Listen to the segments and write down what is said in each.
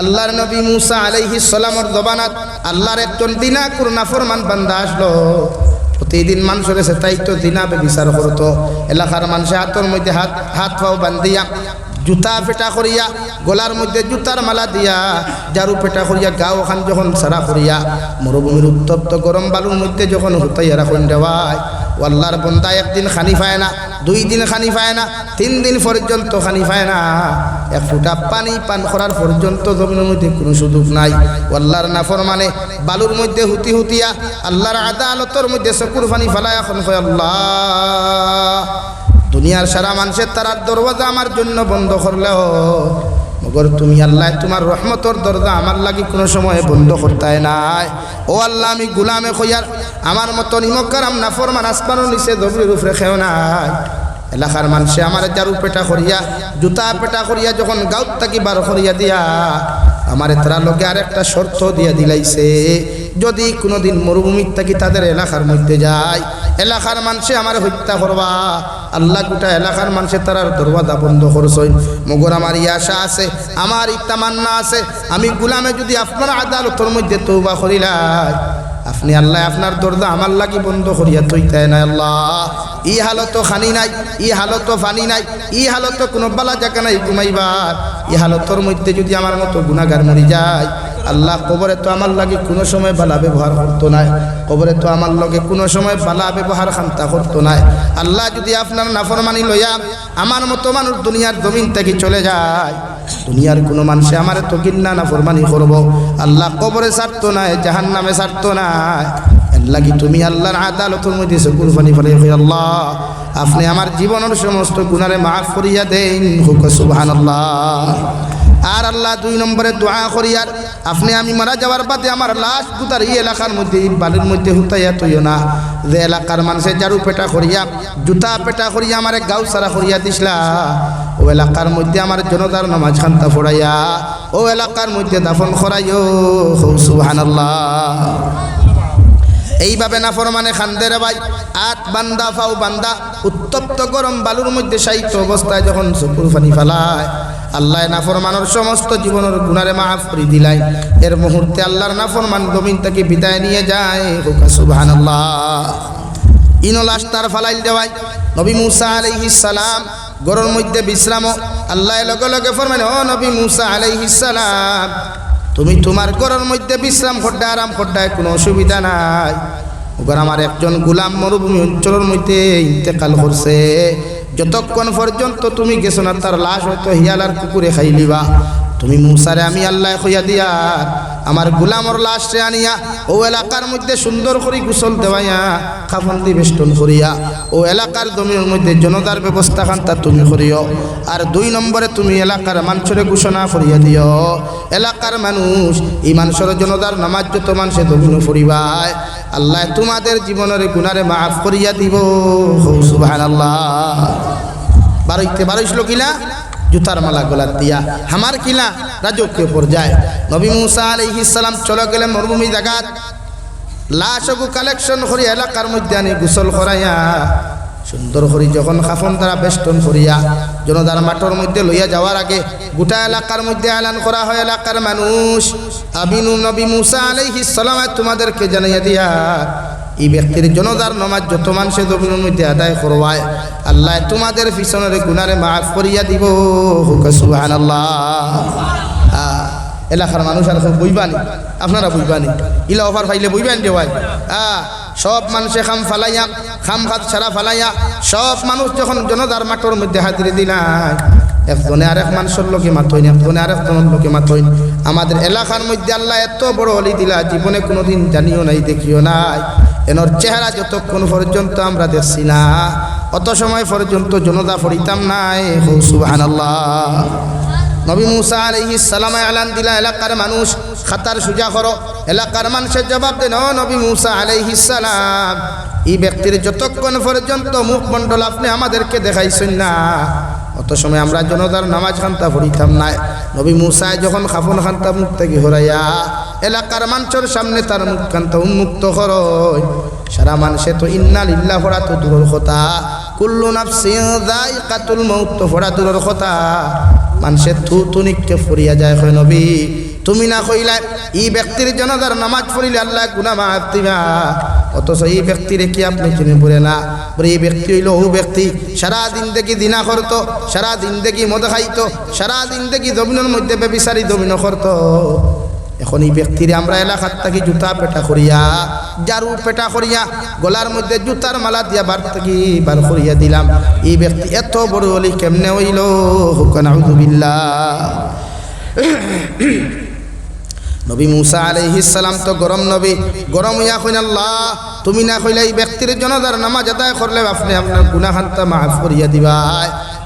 আল্লাহর নবী মুসা আলাইহিস সালামের জবানাত আল্লাহর একজন দিনাকুর নাফরমান বান্দা আসলো। প্রতিদিন মানুষের কাছে তাইতো দিনাবে বিচার করতো। এলাকার মানুষের হাতের মধ্যে হাত পাও বান্ধিয়া, জুতা পেটা করিয়া, গলার মধ্যে জুতার মালা দিয়া, জারু পেটা করিয়া, গাও খান যখন সারা করিয়া, মরুভূমির উত্তপ্ত গরম বালুর মধ্যে যখন হুতাইয়া রাখুন দেওয়ায়, ও আল্লাহর বন্দা একদিন খানি পায় না, 2 দিন খানি পায় না, 3 দিন পর্যন্ত খানি পায় না, এক ফোঁটা পানি পান করার পর্যন্ত জমিনের মধ্যে কোনো সুযোগ নাই। ও আল্লাহর নাফরমানে বালুর মধ্যে হুতিয়া আল্লাহর আদালতের মধ্যে চকুর পানি ফেলায় এখন কয়, আল্লাহ দুনিয়ার সারা মানুষের তারার দরওয়াজা আমার জন্য বন্ধ করলেও মগর তুমি আল্লাহ তোমার রহমতর দরজা আমার লাগি কোনো সময় বন্ধ করতে নাই। ও আল্লাহ আমি গুলামে খইয়ার আমার মতো নিমকারাম নাফরমান আসমানের নিচে দবরির উপরে খেও নাই। এলাকার মানুষে আমার জারু পেটা করিয়া, জুতা পেটা করিয়া যখন গাঁত থাকি বার করিয়া দিয়া আমার তারা লোকে আর একটা শর্ত দিয়া দিলাইছে, যদি কোনোদিন মরুভূমির থাকি তাদের এলাকার মধ্যে যায়, এলাকার মানুষে আমার হত্যা করবা। আল্লাহ গোটা এলাকার মানুষের তারার দরওয়াজা বন্ধ করছই। মগর আমার আশা আছে, আমার তামান্না আছে, আমি গুলামে যদি আপনার আদালতের মধ্যে তওবা করিলাই, আপনি আল্লাহ আপনার দরজা আমার লাগি বন্ধ করিয়া তৈতাই না। আল্লাহ ই হালত খানি নাই, ই হালত পানি নাই, ই হালত কোনো বালা জায়গা নাই ঘুমাইবার, ই হালতর মধ্যে যদি আমার মতো গুনাহগার মরি যায়, আল্লাহ কবরে তো আমার লাগে কোনো সময় বালা ব্যবহার করতো নাই, কবরে তো আমার লগে কোনো সময় বালা ব্যবহার খান্তা করতো নাই। আল্লাহ যদি আপনার নাফরমানি লইয়া আমার মতো মানুষ দুনিয়ার জমিন থেকে চলে যায়, দুনিয়ার কোনো মানুষে আমার তো কিন্না নাফরমানি করবো, আল্লাহ কবরে ছাড়তো নাই, জাহান্নামে ছাড়তো নাই। লাগি তুমি আল্লাহর আদালতের মধ্যে চকুর পানি ফেলে, আল্লাহ আপনি আমার জীবনের সমস্ত গুনারে মাফ করিয়া দেন, হুক সুবহানাল্লাহ। আর আল্লাহ 2 নম্বরে দোয়া করিয়ার, আপনি আমি মারা যাওয়ার বাদে আমার লাশ গুতার এই এলাকার মধ্যে বালির মধ্যে হুতাইয়া তৈও না, যে এলাকার মানুষের জারু পেটা করিয়া, জুতা পেটা করিয়া আমার গাও সারা করিয়া দিসলা, ও এলাকার মধ্যে আমার জনতার নামাজ খান্তা ফোড়াইয়া ও এলাকার মধ্যে দাফন করাইও, সুবহানাল্লাহ। এইভাবে নাফরমানে খান্দে রে ভাই, আট বান্দা ফাও বান্দা উত্তপ্ত গরম বালুর মধ্যে সাহিত্য অবস্থায় যখন চকুর পানি ফেলায়, আল্লাহ নাফরমানের সমস্ত জীবনের গুনারে মাফ করে দিলাই। এর মুহূর্তে আল্লাহর নাফরমান জমিন থেকে বিদায় নিয়ে যায়, সুবহানাল্লাহ। ইনো লাশ তার ফালাইল দেওয়াই নবী মুসা আলাইহিস সালাম গরুর মধ্যে বিশ্রাম, আল্লাহ লগে লগে ফরমাইল, ও নবী মুসা আলাইহিস সালাম তুমি তোমার ঘরের মধ্যে বিশ্রাম করতে আরাম করতে কোনো অসুবিধা নাই। ওগর আমার একজন গোলাম মরুভূমি অঞ্চলের মধ্যে ইন্তেকাল করছে, যতক্ষণ পর্যন্ত তুমি গেছো না তার লাশ হয়তো হিয়ালার কুকুরে খাই লিবা। তুমি মুসারে আমি আল্লাহ কইয়া দিয়া আমার গোলামর লাশে আনিয়া ও এলাকার মধ্যে সুন্দর করে গোসল দেওয়াইয়া কাফন দিয়ে বেষ্টন করিয়া ও এলাকার জমির মধ্যে জনতার ব্যবস্থা খান্তা তুমি করিও। আর 2 নম্বরে তুমি এলাকার মানুষের ঘোষণা করিয়া দিও, এলাকার মানুষ এই মানুষের জনতার নামাজ যত মানুষে জমিন ফুরিবায়, আল্লাহ তোমাদের জীবনের গুনারে মাফ করিয়া দিব, সুবহানাল্লাহ। 12 কিলা জুতার মালা গলার দিয়া আমার কিলা রাজকীয় পর্যায়ে নবী মুসা আলাইহিস সালাম চলে গেলেন মরুভূমি জায়গাত, লাশগু কালেকশন করি এলাকার মধ্যে আনি গোসল করাইয়া সুন্দর করে যখন কাফন দ্বারা বেষ্টন করিয়া জনতার মাঠের মধ্যে লইয়া যাওয়ার আগে গোটা এলাকার মধ্যে এলান করা হয়, এলাকার মানুষ আমিনু নবী মুসা আলাইহিস সালাম তোমাদেরকে জানাইয়া দিয়া এই ব্যক্তির জনতার নামাজ যত মানুষের জমিনের মধ্যে আদায় করবায়, আল্লাহ তোমাদের পিছনের গুনারে মাফ করিয়া দিব, সুবহানাল্লাহ। এলাকার মানুষ আর বইবানি, আপনারা বইবানি, ইলা অফার ফাইলে বইবেন যে ভাই। সব মানুষে খাম ফালাইয়া, খাম হাত ছাড়া ফালাইয়া সব মানুষ যখন জনতার মাঠের মধ্যে হাজিরে দিলাই, একজনে আরেক মানুষের লোকে মাতইন, একজনে আরেকজনের লোকে মাতইন। আমাদের এলাকার মধ্যে আল্লাহ এত বড় অলি দিলা, জীবনে কোনোদিন জানিও নাই, দেখিও নাই। এনর চেহারা যতক্ষণ পর্যন্ত আমরা দেখছি না অত সময় পর্যন্ত জনতা ফরিতাম নাই, সুবহানাল্লাহ। নবী মুসা আলাইহিস সালাম এলান দিলা, এলাকার মানুষ খাতার সুজা করো। এলাকার মানুষের জবাব দেন, ও নবী মুসা আলাইহিস সালাম এই ব্যক্তির যতক্ষণ পর্যন্ত মুখমণ্ডল আপনি আমাদেরকে দেখাইছেন না অত সময় আমরা জনতার নামাজ খান্তা পড়িতাম না। নবী মুসা যখন খাফন খান্তা মুখ থেকে হরাইয়া এলাকার মানুষের সামনে তার মুখ খান্তা উন্মুক্ত করয়, সারা মানুষে তো ইন্না লিল্লাহ পড়া তো দূরের কথা, কুল্লু নাফসিন যায়কাতুল মাউত তো পড়া দূরের কথা, মানুষের থুতু নিক্ষেপ করিয়া যায়। হয় নবী তুমি না কইলা এই ব্যক্তির জানাজার নামাজ পড়িলে আল্লাহ গুনাহ মাফ দিবা, অথচ এই ব্যক্তিরে কি আপনি চিনে পড়ে না? এই ব্যক্তি হইল ও ব্যক্তি সারা দিন দেখি দিনা করতো, সারা দিন দেখি মদ খাইতো, সারা দিন দেখি জমিনের মধ্যে বেবিচারি জমিন করতো। এখন এই ব্যক্তিরে আমরা এলাকার থাকি জুতা পেটা করিয়া, জারু পেটা করিয়া, গলার মধ্যে জুতার মালা দিয়া বার থাকি বার করিয়া দিলাম। এই ব্যক্তি এত বড় হলি কেমনে হইল? নাউযু বিল্লাহ। নবী মুসা আলাইহিস সালাম তো গরম নবী, গরম হইয়া কইন আল্লাহ তুমি না কইলে এই ব্যক্তির জানাজার নামাজ আদায় করলে আপনি আপনার গুনাহ খান্তা মাফ করিয়া দিবা,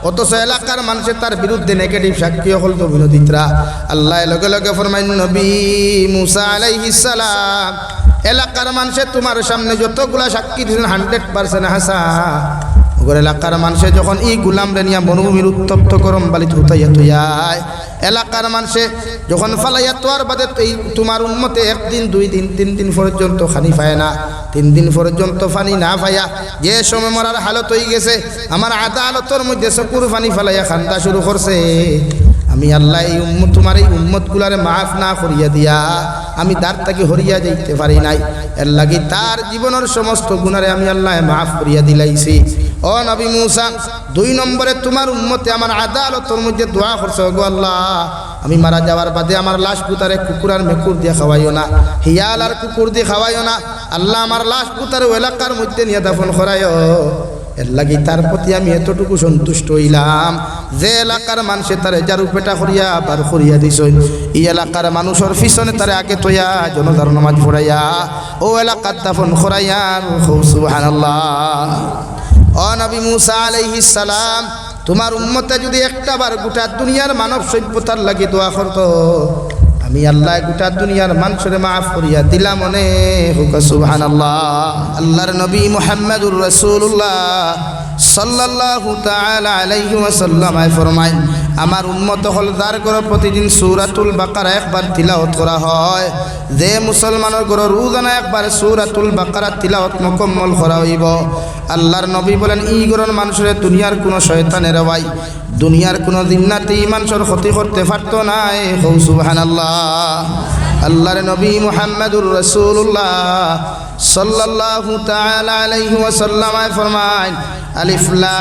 অথচ এলাকার মানুষের তার বিরুদ্ধে নেগেটিভ সাক্ষী হল তো বিনোদিতরা। আল্লাহ লগে লগে ফরমাইন নবী মুসা আলাইহিস সালাম এলাকার মানুষের তোমার সামনে যতগুলা সাক্ষী দিয়েছেন 100% হাসা। ওগর এলাকার মানুষে যখন এই গুলাম রে নিয়া মরুভূমির উত্তপ্ত গরম বালিত হুতাইয়া তুইয়ায়, এলাকার মানুষে যখন ফালাইয়া তোয়ার বাদে তোমার উম্মতে 1 দিন 2 দিন 3 দিন পর্যন্ত পানি পায় না, 3 দিন পর্যন্ত পানি না পাইয়া যে সময় মরার হালত হয়ে গেছে, আমার আদালতের মধ্যে চকুর পানি ফালাইয়া খান্দা শুরু করছে। আমি আল্লাহ এই উম্মত তোমার এই উম্মতগুলারে মাফ না করিয়া দিয়া আমি তার থেকে হরিয়া যাইতে পারি নাই, এর লাগি তার জীবনের সমস্ত গুনারে আমি আল্লাহ মাফ করিয়া দিলাইছি। ও নবী মুসা 2 নম্বরে তোমার উম্মতে আমার আদালতের মধ্যে দোয়া করছে, গো আল্লাহ আমি মারা যাওয়ার বাদে আমার লাশ পুতারে কুকুর আর মেকুর দিয়ে খাওয়াইও না, হিয়াল আর কুকুর দিয়ে খাওয়াইও না, আল্লাহ আমার লাশ পুতারে এলাকার মধ্যে নিয়ে দাফন করাইও। এর লাগি তার প্রতি আমি এতটুকু সন্তুষ্ট হইলাম যে এলাকার মানুষে তারে জারু পেটা করিয়া বার করিয়া দিছ, এই এলাকার মানুষের পিছনে তারে আগে তোয়া জনতার নামাজ পড়াইয়া ও এলাকার দাফন করাইয়া। সুবহানাল্লাহ। ও নবী মুসা আলাইহিস সালাম তোমার উম্মতে যদি একটা বার গোটা দুনিয়ার মানব সভ্যতার লাগি দোয়া করতো, আমি আল্লাহ গোটা দুনিয়ার মানুষের মাফ করিয়া দিলাম মনে হোক। সুবহানাল্লাহ। আল্লাহর নবী মুহাম্মদুর রাসূলুল্লাহ সাল্লাল্লাহু তাআলা আলাইহি ওয়াসাল্লাম ফরমায় আমার উম্মত হল যার ঘরে প্রতিদিন সূরাতুল বাকারা একবার তিলাওয়াত করা হয়, যে মুসলমানের ঘরে রোজানা একবার সূরাতুল বাকারা তিলাওয়াত মুকম্মল করা হইব, আল্লাহর নবী বলেন এই ঘরের মানুষের দুনিয়ার কোনো শয়তানের ভাই দুনিয়ার কোনো জিন্নাতে মানুষের ক্ষতি করতে পারতো না। সুবহানাল্লাহ। আল্লাহর নবী মুহাম্মদুর রাসূলুল্লাহ সাল্লাল্লাহু তাআলা আলাইহি ওয়াসাল্লাম ফরমায় আলিফ লাম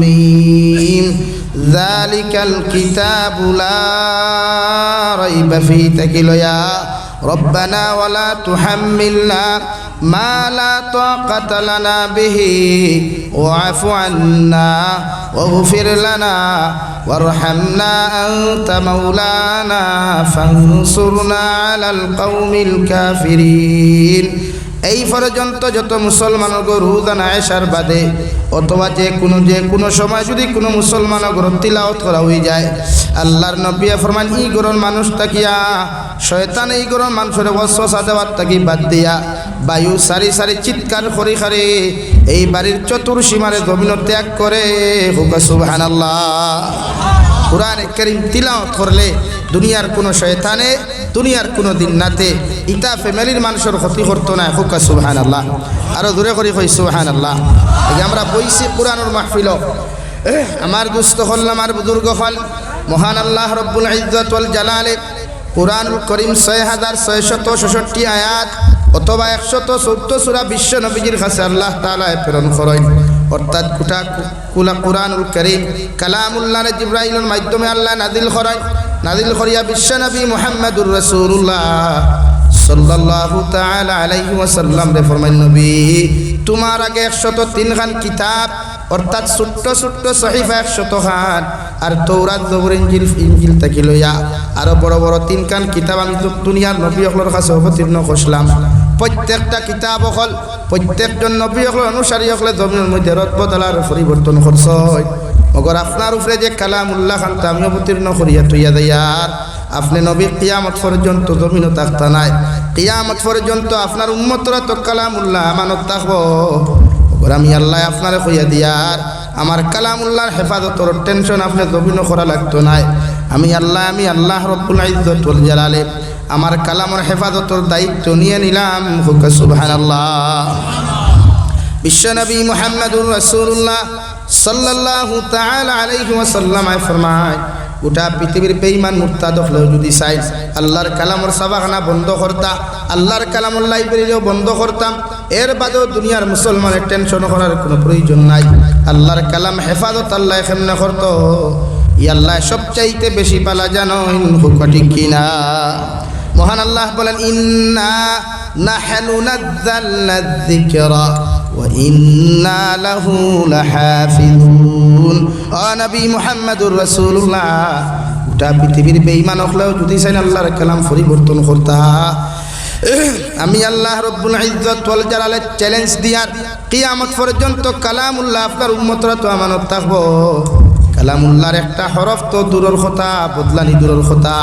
মিম যালিকাল কিতাবু লা রাইবা ফী তাকিলয়া রব্বানা ওয়ালা তুহাম্মিলনা মা লা তাকাতা লানা বিহি ওয়াফু আন্না ওয়াগফির লানা ওয়ারহামনা আনতা মাওলানা ফানসুরনা আলাল কওমিল কাফিরিন। এই পর্যন্ত যত মুসলমানের রোজানা আয়েশার বাদে অথবা যে কোনো সময় যদি কোনো মুসলমানের ঘর তিলাওয়াত করা হয়ে যায়, আল্লাহর নবী ফরমান এই ঘরের মানুষ তাকিয়া শয়তান এই ঘরের মানুষের ওয়াসওয়াসা দেওয়ার তাকি বাদ দিয়া বায়ু সারি সারি চিৎকার করে খারে এই বাড়ির চতুর্সীমারে জমিন ত্যাগ করে। সুবহানাল্লাহ। কুরআন কারীম তিলাওয়াত করলে দুনিয়ার কোনো শয়তানে দুনিয়ার কোনো জিন্নাতে ইতা ফ্যামিলির মানুষের ক্ষতি করতো না। সুবহানাল্লাহ। আরো দূরে করে কই সুবহানাল্লাহ। এই আমরা বইছি কুরআনের মাহফিল, আমার দুস্থ হল আমার বুজুর্গ হল মহান আল্লাহ রব্বুল ইজ্জত ওয়াল জালালে কুরআনুল কারীম 6666 আয়াত অথবা 114 সূরা বিশ্ব নবীজির কাছে আল্লাহ তাআলা প্রেরণ করেন, অর্থাৎ কুরআনুল কারীম কালামুল্লাহ জিবরাইলের মাধ্যমে আল্লাহ নাজিল করিয়া বিশ্ব নবী মুহাম্মদুর রাসূলুল্লাহ সাল্লাল্লাহু তাআলা আলাইহি ওয়াসাল্লাম রে ফরমান নবী তোমার আগে 103 খান কিতাব অর্থাৎ ছোট্ট ছোট্ট সহিফা 100 খান আর তৌরাত জবুর ইনজিল থেকে লইয়া আরো বড় বড় 3 খান কিতাব আমি দুনিয়ার নবী সকলের কাছে অবতীর্ণ করলাম। প্রত্যেকটা কিতাব হল প্রত্যেকজন নবী সকল অনুসারী সকলে জমিনের মধ্যে রদবদলার পরিবর্তন করছে। মগর আপনার উপরে যে কালামুল্লাহ খানটা আমি অবতীর্ণ করিয়া তুইয়া দেয়ার আপনি নবী কিয়ামত পর্যন্ত জমিনও থাকতা নাই, কিয়ামত পর্যন্ত আপনার উম্মতরা তো কালামুল্লাহ আমানত থাকবো। আমি আল্লাহ আপনারে কইয়া দিয়ার আমার কালামুল্লাহর হেফাজতর টেনশন আপনি জমিনও করা লাগতো নাই। আমি আল্লাহ রব্বুল ইজ্জত ওয়াল জালালে আমার কালামের হেফাজতর দায়িত্ব নিয়ে নিলাম। সুবহানাল্লাহ। বিশ্বনবী মুহাম্মদুর রাসূলুল্লাহ সাল্লাল্লাহু তাআলা আলাইহি ওয়াসাল্লাম ফরমায় গোটা পৃথিবীর বেঈমান মুরতাদ হলেও যদি চাই আল্লাহর কালামর সাবাখানা বন্ধ করতা, আল্লাহর কালামর লাইব্রেরিও বন্ধ করতাম, এর বাদেও দুনিয়ার মুসলমানের টেনশন করার কোনো প্রয়োজন নাই। আল্লাহর কালাম হেফাজত আল্লাহ কেমনে করত, ই আল্লাহ সবচাইতে বেশি পালা জানো ঠিক কিনা? মহান আল্লাহ বলেন, ইন্না নাহনু নাযালনা যিকরা ওয়া ইন্না লাহু লাহাফিজুন। ও নবী মুহাম্মদুর রাসূলুল্লাহ, গোটা পৃথিবীর বেঈমান হলেও যদি চাই আল্লাহর কালাম পরিবর্তন করতা, আমি আল্লাহ রব্বুল ইজ্জত ওয়াল জালালের চ্যালেঞ্জ দিয়ার কিয়ামত পর্যন্ত কালামুল্লাহ আপনার উম্মতরা তো আমানত থাকবো। কালামুল্লাহর একটা হরফ তো দূরের কথা, বদলানি দূরের কথা,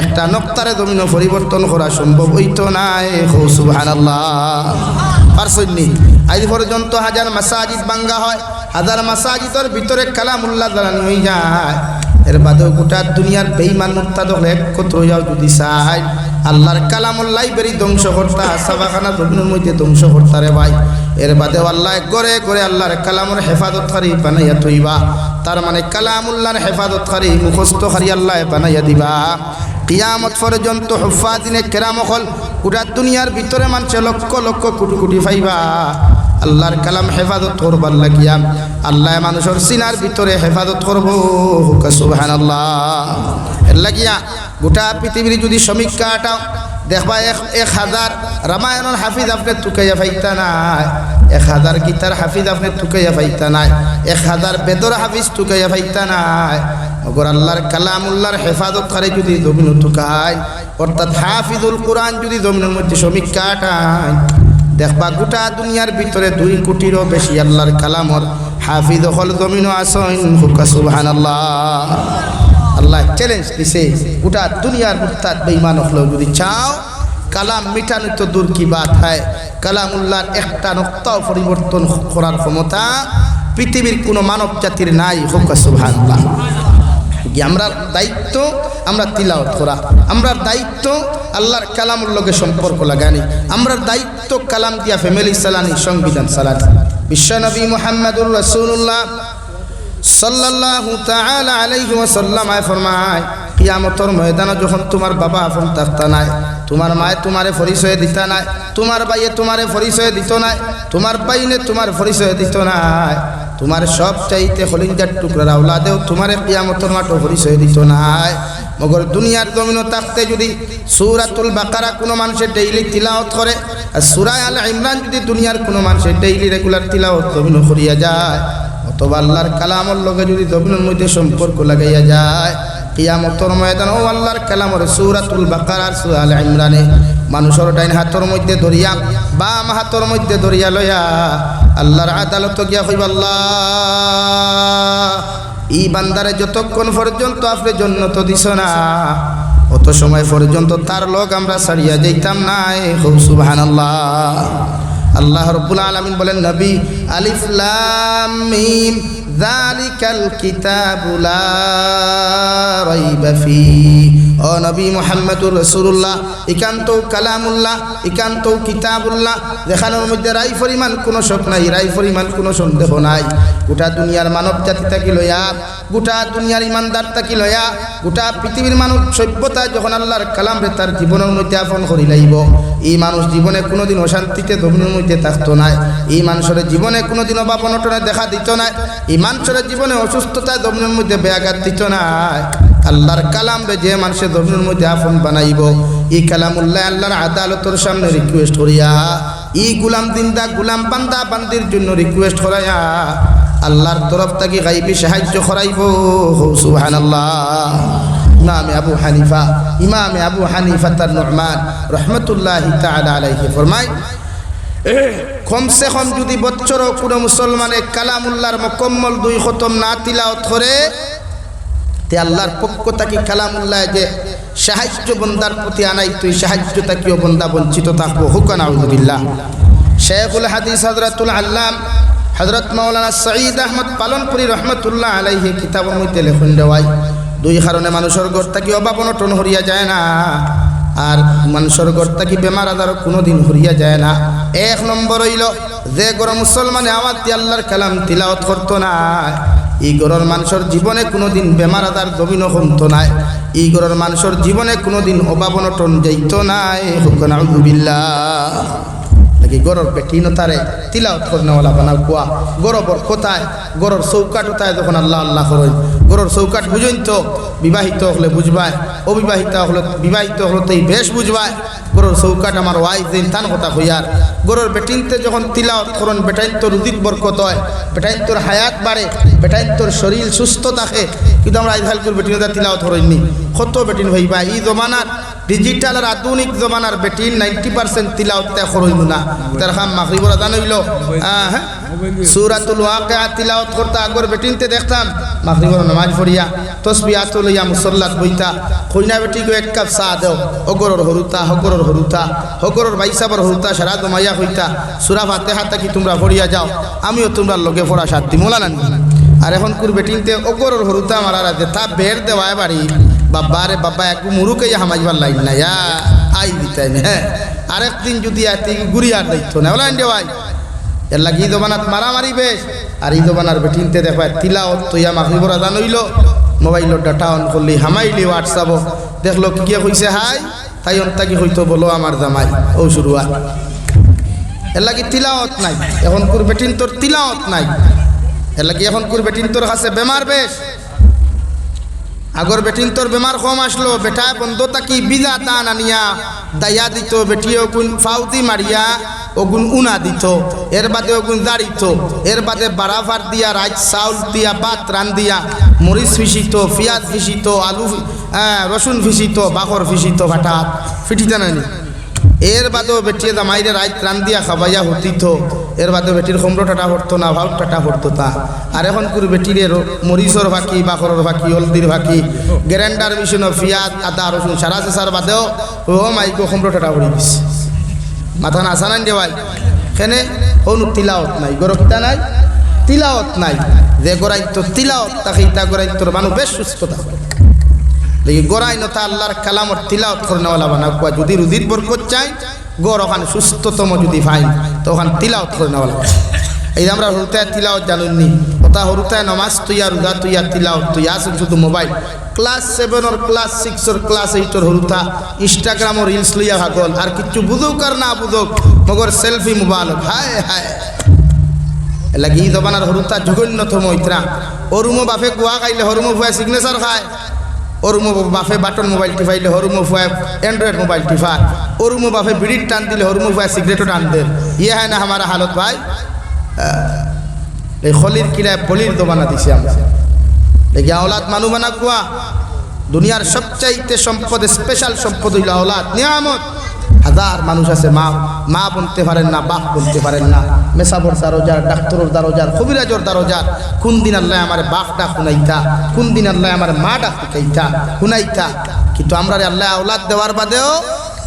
একটা নক্তারে জমিন পরিবর্তন করা সম্ভব হইতো না। সুবহানাল্লাহ। পারছনি আজ পর্যন্ত হাজার মাসাজিদ ভাঙ্গা হয়, হাজার মাসাজিদের ভিতরে কালামুল্লাহ জ্বালানি হয়ে যায়, এর বাদেও গোটা দুনিয়ার বেঈমান মুরতাদ হলে একত্র যাও যদি চাই আল্লাহর কালামুল লাইব্রেরি ধ্বংস করতা, সাবাখানা জমিনের মধ্যে ধ্বংস করতা রে ভাই। এর বাদেও আল্লাহ করে করে আল্লাহর কালামুর হেফাজতকারী বানাইয়া থইবা। তার মানে কালামুল্লাহর হেফাজতকারী মুখস্থকারী আল্লাহ বানাইয়া দিবা। কিয়ামত পর্যন্ত হুফাজিনে কেরাম হল গোটা দুনিয়ার ভিতরে মানুষে লক্ষ লক্ষ কোটি কোটি পাইবা। আল্লাহর কালাম হেফাজত করবার লাগিয়া আল্লাহ মানুষের সিনার ভিতরে হেফাজত করবো। সুবহানাল্লাহ। এর লাগিয়া গোটা পৃথিবীর যদি সমীক্ষা আটাও দেখবা 1000 রামায়ণের হাফিজ আপনি তুকাইয়া পাইতা নাই, 1000 গীতার হাফিজ আপনি তুকাইয়া পাইতা নাই, 1000 বেদর হাফিজ তুকাইয়া পাইতা নাই। মগর আল্লাহর কালামুল্লাহর হেফাজত করে যদি জমিন তুকায়, অর্থাৎ হাফিজুল কোরআন যদি জমিনের মধ্যে সমীক্ষা আটায় দেখবা গোটা দুনিয়ার ভিতরে 2 কোটিরও বেশি আল্লাহর কালামর হাফিজ হল জমিনও আসেন। সুবহানাল্লাহ। আল্লাহ চ্যালেঞ্জ দিছে, গোটা দুনিয়ার মুরতাদ বেঈমান হলেও যদি চাও কালাম মিটানো তো দূর কি বাত হয়, কালামুল্লাহর একটা নক্তাও পরিবর্তন করার ক্ষমতা পৃথিবীর কোনো মানব জাতির নাই। সুবহানাল্লাহ। আমরা দায়িত্ব আমরা তিলাওয়াত করা, আমরা দায়িত্ব আল্লাহর কালামুর লগে সম্পর্ক লাগানি, আমরা দায়িত্ব কালাম দিয়া ফ্যামিলি চালানি, সংবিধান চালানি। বিশ্বনবী মুহাম্মদুর রাসূলুল্লাহ সাল্লাল্লাহু তাআলা আলাইহি ওয়াসাল্লাম ফরমায়, কিয়ামতের ময়দানে যখন তোমার বাবা আপন থাকতা নাই, তোমার মায়ে তোমারে পরিচয় দিতা নাই, তোমার ভাইয়ে তোমারে পরিচয় দিত নাই, তোমার বাইনে তোমার পরিচয় দিত নাই, তোমার সব চাইতে খলিঞ্জার টুকরার আওলাদেও তোমারে কিয়ামতের মাঠে পরিচয় দিত নাই। মগর দুনিয়ার জমিন থাকতে যদি সূরাতুল বাকারা কোনো মানুষের ডেইলি তিলাওয়াত করে, আর সূরা আল ইমরান যদি দুনিয়ার কোনো মানুষের ডেইলি রেগুলার তিলাওয়াত জমিন করিয়া যায়, অথবা আল্লাহর কালামর লগে যদি জমিনের মধ্যে সম্পর্ক লাগাইয়া যায়, কিয়ামতের ময়দানে ও আল্লাহর কালামর সূরাতুল বাকারার সূরা আল ইমরানে মানুষের ডাইন হাতের মধ্যে ধরিয়া বাম হাতের মধ্যে ধরিয়া লইয়া আল্লাহর আদালত গিয়া কইবা, আল্লাহ এই বান্দারে যতক্ষণ পর্যন্ত আপনি জান্নাত দিছ না, অত সময় পর্যন্ত তার লোক আমরা ছাড়িয়া যাইতাম না। সুবহানাল্লাহ। আল্লাহ রাব্বুল আলামিন বলেন, নবী আলিফ লাম মিম যালিকাল কিতাবু লা রাইবা ফীহি। ও নবী মুহাম্মদুর রাসূলুল্লাহ, একান্ত কালামুল্লাহ, একান্ত কিতাবুল্লাহ, যেখানের মধ্যে রাই পরিমাণ কোনো শক নাই, রাই পরিমাণ কোনো সন্দেহ নাই। গোটা দুনিয়ার মানব জাতি থাকি লইয়া, গোটা দুনিয়ার ইমানদার থাকি লইয়া, গোটা পৃথিবীর মানুষ সভ্যতা যখন আল্লাহর কালামরে তার জীবনের মধ্যে আপন করি লাইব, এই মানুষ জীবনে কোনোদিন অশান্তিতে জমিনের মধ্যে থাকতো না, এই মানুষের জীবনে কোনোদিন অভাব অনটনে দেখা দিত না, এই মানুষের জীবনে অসুস্থতা জমিনের মধ্যে ব্যাঘাত দিত না। আল্লাহর কালাম রে যে মানুষের জমিনের মধ্যে আপন বানাইব, এই কালামুল্লাহ আল্লাহর আদালতের সামনে রিকোয়েস্ট করিয়া, এই গুলাম দিন্দা গুলাম বান্দা বান্দির জন্য রিকোয়েস্ট করাইয়া আল্লাহর তরফ থেকে গাইবি সাহায্য করাইব। সুবহানাল্লাহ। ইমামে আবু হানিফা তার নুমান রহমতুল্লাহি তাআলা আলাইহি ফরমায়, কমসে কম যদি বছরও কোনো মুসলমানে কালামুল্লাহর মুকম্মল 2 খতম না তিলাওয়াত করে, তে আল্লাহর পক্ষ থেকে কালামুল্লাহ যে সাহায্য বন্দার প্রতি আনাই, তুই সাহায্য তাকিও বন্দা বঞ্চিত থাকবো। হুকা নাউযুবিল্লাহ। শেখুল হাদিস হযরতুল আল্লাম হযরত মাওলানা সঈদ আহমদ পালনপুরি রহমতুল্লাহ আলাইহি কিতাবের মধ্যে লেখন দেওয়াই, 2 কারণে মানুষের ঘর থেকে অভাব অনটন হরিয়া যায় না, আর মানুষের ঘর থেকে বেমার আজার কোনোদিন হরিয়া যায় না। 1 নম্বর হইল যে গরম মুসলমানে আওয়াজ দিয়ে আল্লাহর কালাম তিলাওয়াত করতো না, এই ঘরের মানুষের জীবনে কোনোদিন বেমার আদার জমিন কমতো নাই এই ঘরের মানুষের জীবনে কোনোদিন অভাব অনটন যাইত নাই হুকুন আউযুবিল্লাহ নাকি গরর বেটিনতারে তিলাওয়াত করনেওয়ালা বানাও কুয়া গরবর কোথায় গরর চৌকাট কোথায় যখন আল্লাহ আল্লাহ করেন গরর চৌকাট বুঝেন তো বিবাহিত হলে বুঝবায় অবিবাহিত হলে তো এই বেশ বুঝবায় গরর চৌকাট আমার ওয়াইফ দিন তান কথা হইয়ার গরর বেটিনতে যখন তিলাওয়াত করেন বেটাইন তোর উদিত বরকত হয় বেটাইন তোর হায়াত বাড়ে বেটাইন তোর শরীর সুস্থ থাকে কিন্তু আমরা আইহাল করে বেটিনতা তিলাওয়াত করেননি কত বেটিন হইবা এই জমানার ডিজিটাল আর আধুনিক জমানার বেটিন 90% তিলাওয়াত করইল না তার খাম মাগরিবের আযান হইল হ্যাঁ সূরাতুল ওয়াকিয়া তিলাওয়াত করতে আগর বেটিনতে দেখতাম মাগরিবের নামাজ পড়িয়া তাসবিহাত লইয়া মুসাল্লাত বইতা কইনা বেটিকে এক কাপ চা দাও অগরর হগরর বাইসাবর হরুতা সারা দমাইয়া হইতা সূরা ফাতিহা কি তোমরা পড়িয়া যাও আমিও তোমরা লগে পড়া সাথ দি মোলা নানি আর এখন কুর বেটিনতে অগরর হরুতা মারারা দে তা বের দেওয়ায় বাড়ি বাবা রে বাবা এক মুরুকে হামাইবার লাইন না আই দিতাই হ্যাঁ আরেকদিন যদি আতি গুড়িয়ার দায়িত্ব না ওলা ইন্ডে ভাই এর লাগি দোবানাত মারামারি বেশ আর এই দোবানার বেটিনতে দেখবা তিলাওয়াত তৈয়া মাগরিবের আযান হইল মোবাইলের ডাটা অন করলি হামাইলি হোয়াটসঅ্যাপ দেখলো কি কইছে হাই তাই অন্তা কি হইতো বলো আমার জামাই ও শুরুয়া এর লাগি তিলাওয়াত নাই এখন কুর বেটিন তোর তিলাওয়াত নাই এর লাগি এখন কুর বেটিন তোর কাছে বেমার বেশ আগর বেটিন তোর বেমার কম আসলো বেটায় বন্ধ তাকি বিজা টান আনিয়া দায়া দিত বেটিও গুণ ফাউতি মারিয়া ওগুন উনা দিত এর বাদে ওগুন দাঁড়িত এর বাদে বারাফার দিয়া রাইস চাউল দিয়া ভাত রান দিয়া মরিচ ফিসিত পিঁয়াজ ফিসিত আলু রসুন ফিসিত বাকর ফিসিত ভাটাত ফিটিতে নানি এর বাদেও বেটিয়ে জামাইরে রাইত রান দিয়া খাবাইয়া হতিত এর বাদে বেটির খমরো টাটা হরতো না ভাউ টাটা হরতো তা আর এখন করে বেটিরে মরিচর ফাঁকি বাকরের ফাঁকি হলদির ফাঁকি গ্যারেন্ডার মিশন পিঁয়াজ আদা রসুন সারা চেষার বাদেও ও মাইকো খমরো টাটা হরি দিছে মাথা না আসানান দেওয়াই কেনে অনু তিলাওয়াত নাই গরকিতা নাই তিলাওয়াত নাই যে গড়াই তো তিলাওয়াত তাকে ইতা গড়াই তোর মানুষ বেশ সুস্থ থাকে দেখি গড়াই নতা আল্লাহর কালামর তিলাওয়াত করনেওয়ালা বানা কুয়া যদি রুদির বরকত চাই গড় ওখানে সুস্থতম যদি ফাইন তো ওখানে তিলাওয়াত করনেওয়ালা এই আমরা হরুতায় তিলাওয়াত জানুননি ওটা হরুতায় নমাজ তুইয়া রুদা তুইয়া তিলাওয়াত তুই আসেন শুধু মোবাইল ক্লাস 7 ক্লাস 6 ক্লাস 8 হরুতা ইনস্টাগ্রাম রিলস লইয়া ভাগল আর কিছু বুঝুক আর না বুঝুক মগর সেলফি মোবাইল হায় হায় লাগি জবানার হরুতা জঘন্যতম ইতরা ওরুমো বাফে কুয়া খাইলে হরুমো ফুয়া সিগনেচার খায় ওরুমো বাফে বাটন মোবাইল টিফাইলে হরুমো ফুয়া অ্যান্ড্রয়েড মোবাইল টিফা ওরুমো বাফে বিড়ির টান দিলে হরুমো ফুয়া সিগারেটও টান দেন ইয়ে হয় না আমার হালত ভাই এই খলির কিরায় বলির দোবানা দিছি আমরা দেখি আওলাদ মানু বানা কুয়া দুনিয়ার সবচাইতে সম্পদ স্পেশাল সম্পদ হইল আওলাদ নিয়ামত হাজার মানুষ আছে মা বলতে পারেন না বাপ বলতে পারেন না মেসাবর দারোজার ডাক্তারের দারোজার কবিরাজর দারোজার কোন দিন আল্লাহ আমার বাপটা শুনাইতা কোন দিন আল্লাহ আমার মা ডাক শিখাইতা শুনাইতা কিন্তু আমরা আল্লাহ আওলাদ দেওয়ার বাদেও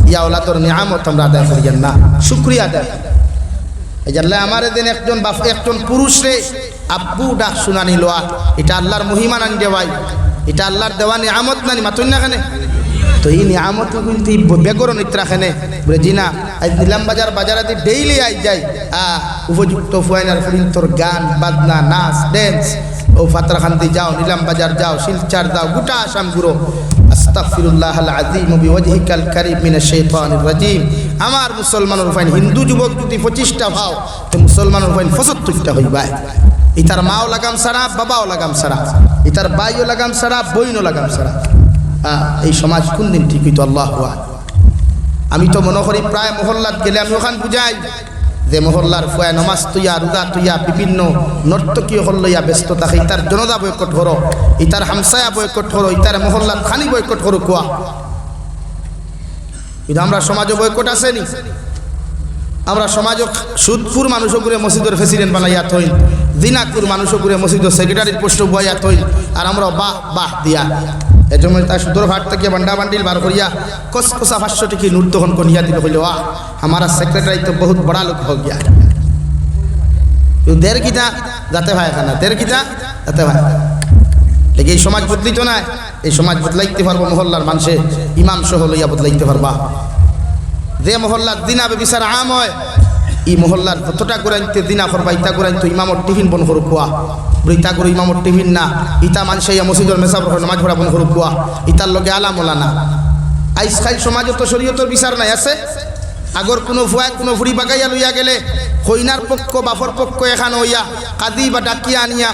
ইয়া আওলাদর নিয়ামত আমরা আদায় করিয়েন না শুক্রিয়া দেয় এই যে আল্লাহ আমার দিন একজন পুরুষ রে আব্বু ডাক শুনানি লোয়া এটা আল্লাহর মহিমা নানি দেওয়াই এটা আল্লাহর দেওয়া নিয়ামত নানি মাতুন না খানে তো এই নিয়ামত কিন্তু বেগর নিত্রাখানে বলে জি না আজ নিলাম বাজারাতে ডেইলি আই যাই উপযুক্ত ফুয়াইনার ফরিন্তর গান বাজনা নাচ ড্যান্স ও ফাতরাখান্দি যাও নিলাম বাজার যাও শিলচার যাও গোটা আসাম গুরো আস্তাগফিরুল্লাহাল আযীম বিওয়াজহিকাল কারীম মিনাশ শাইতানির রাজীম আমার মুসলমানের ফাইন হিন্দু যুবক যদি 25টা ভাও তো মুসলমানের ফাইন 75টা হইবা ইতার মাও লাগাম সারা বাবাও লাগাম সারা ইতার বাইও লাগাম সারা বইনও লাগাম সারা এই সমাজ কোন দিন ঠিক হইতো আল্লাহু আকবার আমি তো মনে করি প্রায় মহল্লাত গেলে আমি ওখান বুঝাই যে মহল্লার ফুয়া নমাজ তুইয়া রোজা তুইয়া বিভিন্ন নর্তকীয় হল লইয়া ব্যস্ত থাকে ইতার জনতা বয়কট করো ইতার হামসায়া বয়কট করো ইতার মহল্লার খানি বয়কট করো কুয়া কিন্তু আমরা সমাজে বয়কট আসেনি আমরা সমাজ সুদপুর মানুষ করে মসজিদের প্রেসিডেন্ট বানাইয়া থইল দিনাজপুর মানুষ করে মসজিদের সেক্রেটারির পোস্ট বইয়া থইল আর আমরা বাহ বাহ দিয়া এজন্য তার সুদর ভাট থেকে বান্ডা বান্ডিল বার করিয়া কসকসা 500 টাকা নোট তখন কনিয়া দিল হইল हमारा सेक्रेटरी तो बहुत बड़ा लोग हो गया देर की जाते भाई खाना देर की जाते भाई लेकिन ये समाज बदलित ना ये समाज बदलाइते पारबो मोहल्लार मानसे इमाम सह लइया बदलाइते पारबा जे मोहल्लार दिना बेबिचार आम হয় ই মহল্লার যতটা গুরাইতে দিনা করবা ইতা গুরাইতো ইমামর টিফিন বন করু কুয়া ইতা করে ইমামর টিফিন না ইতা মানুষে মসজিদের মেসাব নামাজ পড়া বন করু কুয়া ইতার লগে আলামলা না আইসখাই সমাজত তো শরীয়তর বিচার নাই আছে আগর কোনো ফুয়ায় কোনো ফুড়ি বাগাইয়া লইয়া গেলে কইনার পক্ষ বাফর পক্ষ এখান হইয়া কাদি বা ডাকিয়া আনিয়া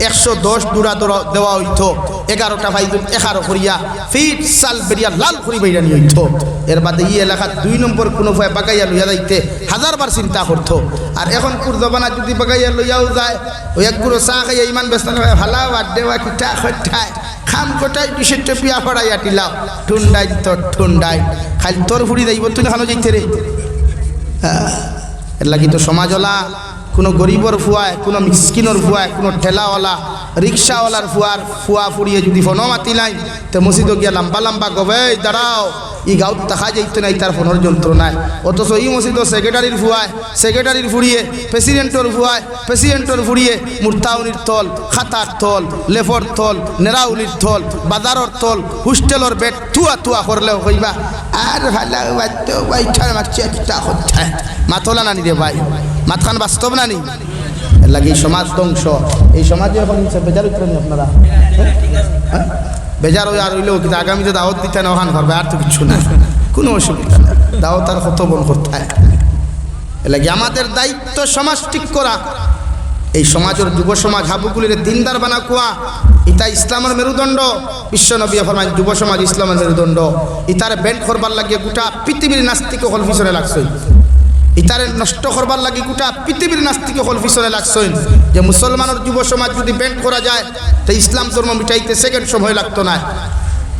110 দুরা দেওয়া হইতো 11টা ভাইদুল 11 করিয়া ফিট সাল বেরিয়া লাল করি বাইরা নিয়ে হইতো এর বাদে এই এলাকার 2 নম্বর কোনো ফুয়া বাগাইয়া লইয়া যাইতে হাজারবার চিন্তা করতো আর এখন কুরদবানা যদি বাগাইয়া লইয়াও যায় ওই এক গুরো চা খাইয়া ইমান ব্যস্ত ভালা বাদ দেওয়া কিটা খটায় খাম কোটাই ডিশের টেপিয়া ফড়াইয়া টিলাও ঠুন্ডাই তো ঠুন্ডাই খালি তোর ফুড়ি যাইব তুই খানো যাইতে রে এর লাগি তো সমাজওয়ালা কোনো গরিবর ফুয়ায় কোনো মিসকিনর ফুয়ায় কোনো ঠেলাওয়ালা রিক্সাওয়ালার ফুয়া ফুড়িয়ে যদি ফোনও মাতি নাই তো মসজিদে গিয়া লম্বা লম্বা গবে দাঁড়াও ই গাঁত দেখা যাইতো নাই তার ফোনের যন্ত্রণায় অথচ এই মসজিদও সেক্রেটারির ফুয়ায় সেক্রেটারির ফুড়িয়ে প্রেসিডেন্টর ফুয়ায় প্রেসিডেন্টর ফুড়িয়ে মুরতাউনির থল খাতার থল লেফর থল নেরাউলির থল বাজারর থল হোস্টেলর বেড থুয়া থুয়া করলেও কইবা আর ভালো বাচ্চা বাইঠার মারছে একটা হচ্ছে মাথলা নানি রে ভাই মাথান বাস্তব নানি এর লাগে সমাজ ধ্বংস এই সমাজে এখন বেজার উত্তরণী আপনারা বেজার ওই আর হইলেও কিন্তু আগামীতে দাওয়াত দিতে না ওখান করবে আর তো কিছু না কোনো অসুবিধা নেই দাওয়াত আর কত বন করতে হয় এর লাগে আমাদের দায়িত্ব সমাজ ঠিক করা এই সমাজের যুব সমাজ হাবুগুলির দিনদার বানা কুয়া ইতা ইসলামের মেরুদণ্ড বিশ্ব নবী ফরমায় যুব সমাজ ইসলামের মেরুদণ্ড ইতারে ব্যান্ড করবার লাগিয়ে গোটা পৃথিবীর নাস্তিক হল পিছনে লাগছে ইতারে নষ্ট করবার লাগি গোটা পৃথিবীর নাস্তিক হল পিছনে লাগছে যে মুসলমানের যুব সমাজ যদি ব্যান্ড করা যায় তো ইসলাম ধর্ম মিটাইতে সেকেন্ড সময় লাগতো না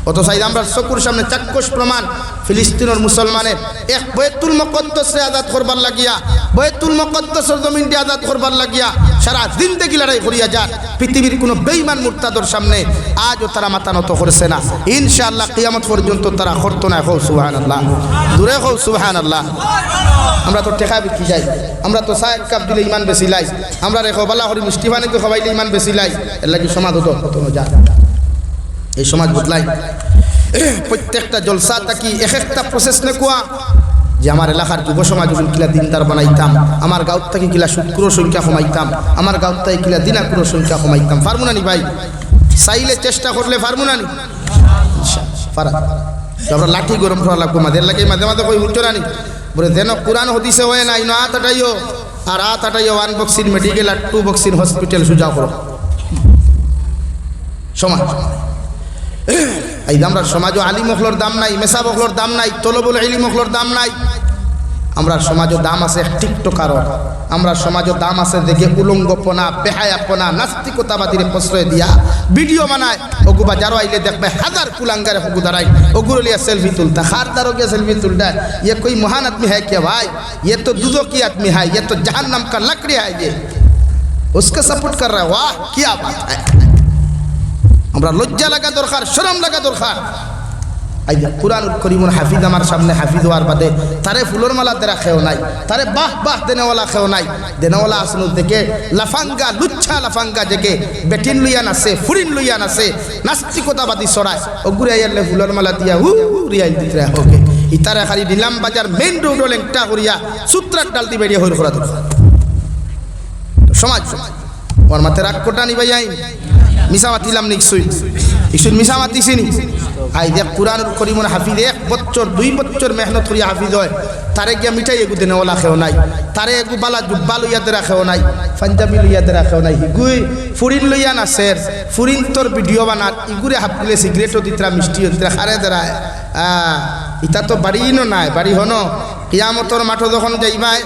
অত সাইড আমরা চকুর সামনে চাক্ষুষ প্রমাণ ফিলিস্তিনের মুসলমানের এক বয়তুল মুকদ্দাসে আজাদ করবার লাগিয়া বয়তুল মুকদ্দাসের জমিনটি আজাদ করবার লাগিয়া সারা জিন্দেগি লড়াই করিয়া যান পৃথিবীর কোনো বেঈমান মুরতাদর সামনে আজও তারা মাথা নত করেছে না ইনশাআল্লাহ কিয়ামত পর্যন্ত তারা করতো না হও সুবহানাল্লাহ দূরে হও সুবহানাল্লাহ আমরা তো টেকা বিক্রি যাই আমরা তো চা এক কাপ দিলে ইমান বেশি লাই আমরা রেখো বালা করি মিষ্টি পানিকে খাওয়াইলে ইমান বেশি লাই এর লাগি সমাজ হতো কত যা এই সমাজ বদলাই প্রত্যেকটা জলসা থাকি এক একটা প্রসেস নে কোয়া যে আমার এলাকার যুব সমাজ কিলা দিনদার বানাইতাম আমার গাঁত থেকে কিলা শুক্র সংখ্যা কমাইতাম আমার গাঁত থেকে কিলা দিনাকুর সংখ্যা কমাইতাম পারবো না নি ভাই চাইলে চেষ্টা করলে পারবো না নি পারা আমরা লাঠি গরম করা লাগবো মাঝে লাগে মাঝে মাঝে কই উঠছো না নি বলে যেন কোরআন হদিসে হয় না ইনো হাত আটাইও আর হাত আটাইও 1 বক্সিন মেডিকেল আর 2 বক্সিন হসপিটাল সুজা করো সমাজ এই আমরা সমাজও আলী মখলোর দাম নাই মেসা মখলোর দাম নাই তলবুল ইলম মখলোর দাম নাই আমরা সমাজও দাম আছে টিকটকার আমরা সমাজও দাম আছে দেখে উলঙ্গপনা বেহায়াপনা নাস্তিকতাবাদীরে প্রশ্রয় দিয়া ভিডিও বানায় ওগু বাজারও আইলে দেখবে হাজার কুলাঙ্গারে হগু দাঁড়াই ওগুলো লিয়া সেলফি তুলতা খার दारों के सेल्फी तुलता है ये कोई महान आदमी है क्या भाई ये तो दूधों की आदमी है ये तो जहन्नम का लकड़ी है ये उसका सपोर्ट कर रहा है वाह क्या बात है আমরা লজ্জা লাগা দরকার শরম লাগা দরকার আই কুরআনুল কারীমুল হাফিজ আমার সামনে হাফিজ হওয়ার বাদে তারে ফুলের মালা দেরা খেও নাই তারে বাহ বাহ দেনেওয়ালা খেও নাই দেনেওয়ালা আসনু থেকে লাফাঙ্গা লুচ্ছা লাফাঙ্গা জেগে বেটিন লইয়া নাছে ফুরিন লইয়া নাছে নাস্তিকতাবাদী ছড়ায় ওগুরে আইলে ফুলের মালা দিয়া রিয়াল দিতরা হোকে ইতারে খালি নিলাম বাজার মেইন রোড লেংটা করিয়া সূত্রাক ডাল দি বেরিয়ে হইর করা দরকার সমাজ ওর মাথে রাগ কোটা নি ভাই আইন মিশা মাতিলাম নিশ্চয়ই ইসুন মিশা মাতিছিনি আই দেখ কুরআনুল কারীমুল হাফিজ 1 বছর 2 বছর মেহনত করিয়া হাফিজ হয় তারে গিয়া মিঠাই এগু দেনে ওলা খেও নাই তারে এগু বালা জুব্বা লইয়া দে রাখেও নাই পাঞ্জাবি লইয়া দে রাখেও নাই হিগুই ফুরিন লইয়া না স্যার ফুরিন তোর ভিডিও বানাত ইগুরে হাফলে সিগারেটও দিতরা মিষ্টি দিতরা খারে দেরায় ইতা তো বাড়ি নাই বাড়ি হনো কিয়ামতের মাঠে যখন যাইবাই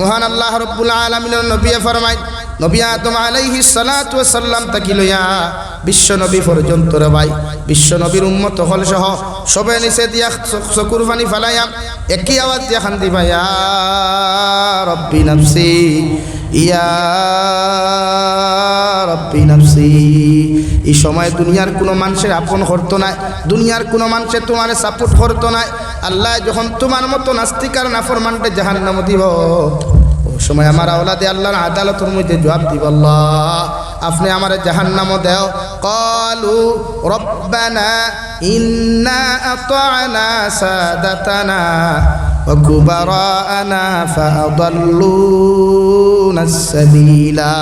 মহান আল্লাহ রাব্বুল আলামিনের নবী ফরমায় নবী আদম আলাইহিস সালাতু ওয়াস সালাম তাকি লইয়া বিশ্ব নবী পর্যন্ত রে ভাই বিশ্ব নবীর উম্মত হল সহ সবে নিচে দিয়া চকুর পানি ফেলাইয়া একই আওয়াজ দিয়া খান্দি ভাই ইয়া রব্বি নফসি ইয়া রব্বি নফসি এই সময় দুনিয়ার কোনো মানুষের আপন করতো না দুনিয়ার কোনো মানুষের তোমার সাপোর্ট করতো না আল্লাহ যখন তোমার মতো নাস্তিক আর নাফরমানকে জাহান্নামে দিব সময় আমার আওলাদে আল্লাহর আদালতের মধ্যে জবাব দিব আল্লাহ আপনি আমারে জাহান্নামে দাও ক্বালু রব্বানা ইন্না আতা'না সাদাতানা وكبراءنا فأضلونا السبيلا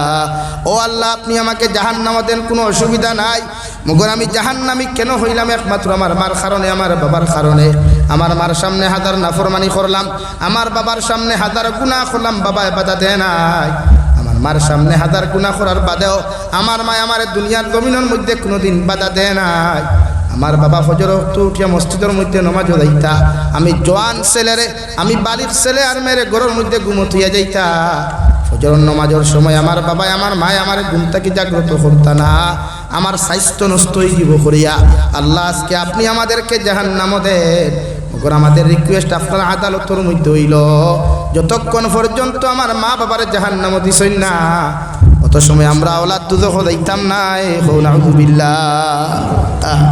ও আল্লাহ আপনি আমাকে জাহান্নামে দেন কোনো অসুবিধা নাই মগর আমি জাহান্নামী কেন হইলাম একমাত্র আমার মার কারণে আমার বাবার কারণে আমার মার সামনে হাজার নাফরমানি করলাম আমার বাবার সামনে হাজার গুনাহ করলাম বাবা বাধা দেয় নাই আমার মার সামনে হাজার গুনাহ করার বাদেও আমার মা আমার দুনিয়ার জমিনের মধ্যে কোনোদিন বাধা দেয় নাই আমার বাবা ফজর ওয়াক্ত উঠিয়া মসজিদের মধ্যে নামাজ যাইতা আমি জওয়ান ছেলেরে আমি বালিগ ছেলে আর মেরে ঘরের মধ্যে ঘুমোতিয়া যাইতা ফজর নামাজের সময় আমার বাবা আমার মা আমার ঘুম থেকে জাগ্রত করতা না আমার স্বাস্থ্য নষ্ট হয়ে যাব করিয়া আল্লাহ আজকে আপনি আমাদেরকে জাহান্নামে দেন মগর আমাদের রিকোয়েস্ট আপনার আদালতের মধ্যে হইল যতক্ষণ পর্যন্ত আমার মা বাবার জাহান্নামে দিছেন না অত সময় আমরা আওলাদ দুজখ যাইতাম না নাউযুবিল্লাহ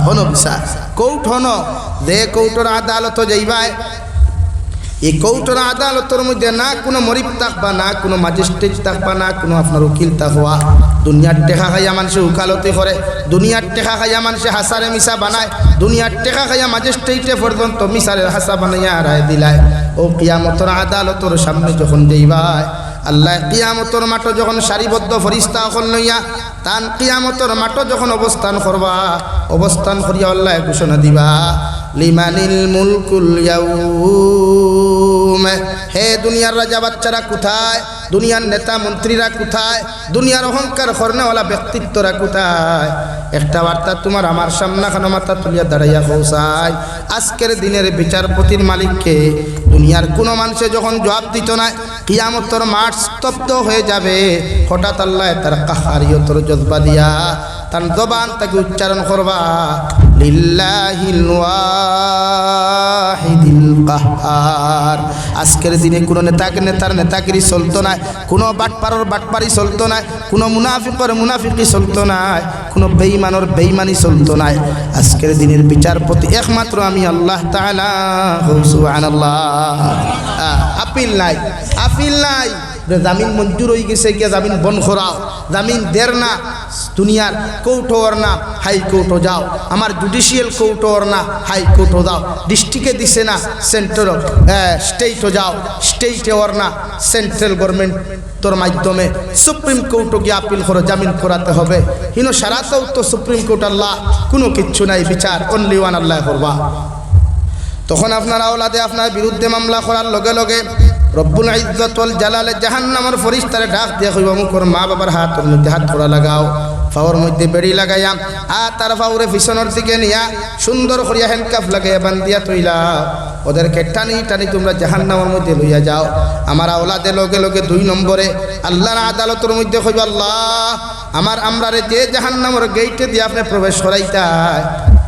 হনো বিশ্বাস কৌট হনো যে কৌটর আদালত যাইবাই এই কৌটর আদালতের মধ্যে না কোনো মরিব থাকবা না কোনো ম্যাজিস্ট্রেট থাকবা না কোনো আপনার উকিল থাকবা দুনিয়ার টেকা খাইয়া মানুষে উকালতি করে দুনিয়ার টেকা খাইয়া মানুষে হাসারে মিশা বানায় দুনিয়ার টেকা খাইয়া ম্যাজিস্ট্রেটে পর্যন্ত মিশারের হাসা বানাইয়া রায় দিলায় ও কিয়ামতের আদালতের সামনে যখন যাইবাই আল্লাহ কিয়ামতের মাঠ যখন সারিবদ্ধ ফরিস্তা হল লইয়া তান কিয়ামতের মাঠ যখন অবস্থান করবা অবস্থান করিয়া আল্লাহ ঘোষণা দিবা লিমানিল মুলকুল ইয়াউম হে দুনিয়ার রাজা বাচ্চারা কোথায় দুনিয়ার নেতা মন্ত্রীরা কোথায় দুনিয়ার অহংকার করনেওয়ালা ব্যক্তিত্বরা কোথায় একটা বার্তা তোমার আমার সামনে খানো মাথা তুলিয়া দাঁড়াইয়া পৌঁছায় আজকের দিনের বিচারপতির মালিককে দুনিয়ার কোনো মানুষে যখন জবাব দিত না কিয়ামতের মাঠ স্তব্ধ হয়ে যাবে হঠাৎ আল্লাহ তার কাহারিয়তর জজবা দিয়া তার জবান তাকে উচ্চারণ করবা লিল্লাহিল ওয়াহিদিল কাহ্হার আজকের দিনে কোনো নেতার নেতাগিরি চলতো না কোনো বাটপাড়ার বাটপাড়ি চলতো না কোনো মুনাফিকের মুনাফিকি চলতো না কোনো বেঈমানের বেঈমানি চলতো না আজকের দিনের বিচারপতি একমাত্র আমি আল্লাহ তাআলা সুবহানাল্লাহ আপিল নাই জামিন মঞ্জুর হয়ে গেছে গিয়া জামিন বন করাও জামিন দের না দুনিয়ার কৌটোর না হাইকোর্টও যাও আমার জুডিশিয়াল কৌটোর না হাইকোর্টও যাও ডিস্ট্রিক্টে দিছে না সেন্ট্রাল স্টেটও যাও স্টেটে ওর না সেন্ট্রাল গভর্নমেন্ট তোর মাধ্যমে সুপ্রিম কোর্টও গিয়ে আপিল করে জামিন করাতে হবে হিনো সারাতেও তো সুপ্রিম কোর্ট আল্লাহ কোনো কিচ্ছু নাই বিচার অনলি ওয়ান আল্লাহ করবা তখন আপনার আওলাদে আপনার বিরুদ্ধে মামলা করার লগে লগে রব্বুল ইজ্জত ওয়াল জালালে জাহান্নামের ফেরেশতারে ডাক দিয়া কইবা মুকর মা বাবার হাতের মধ্যে হাত করা লাগাও পাওয়ার মধ্যে বেড়ি লাগাইয়া তার পাউরে পিছনের দিকে নিয়া সুন্দর করিয়া হ্যান্ডকাফ লাগাইয়া বান্ধিয়া তৈলা ওদেরকে টানি টানি তোমরা জাহান্নামের মধ্যে লইয়া যাও আমার আওলাদে লগে লগে 2 নম্বরে আল্লাহর আদালতের মধ্যে কইবা আল্লাহ আমরারে যে জাহান্নামের গেইটে দিয়ে আপনি প্রবেশ করাইতাই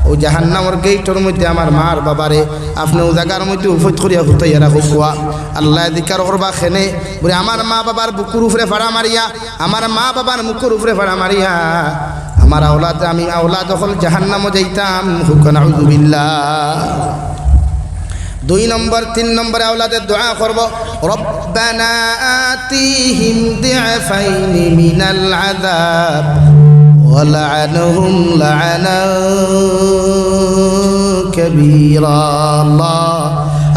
ও জাহান্নামের গেইটের মধ্যে আমার মার বাবারে আপনি ও জায়গার মধ্যে উফত করিয়া হুতাইয়া রাখুয়া আল্লাহ দিকার করবা খেনে বলে আমার মা বাবার বুকুর উপরে ফাড়া মারিয়া আমার মা বাবার মুখের উপরে ফাড়া মারিয়া আমার আওলাদ আমি আওলাদ যখন জাহান্নামে যাইতাম হুকুন আউযুবিল্লাহ 2 নম্বর 3 নম্বরে আওলাদের দোয়া করব রব্বানা আতিহিম দিআফাইনি মিনাল আযাব ওয়ালআনহুম লা'নান কাবীরা আল্লাহ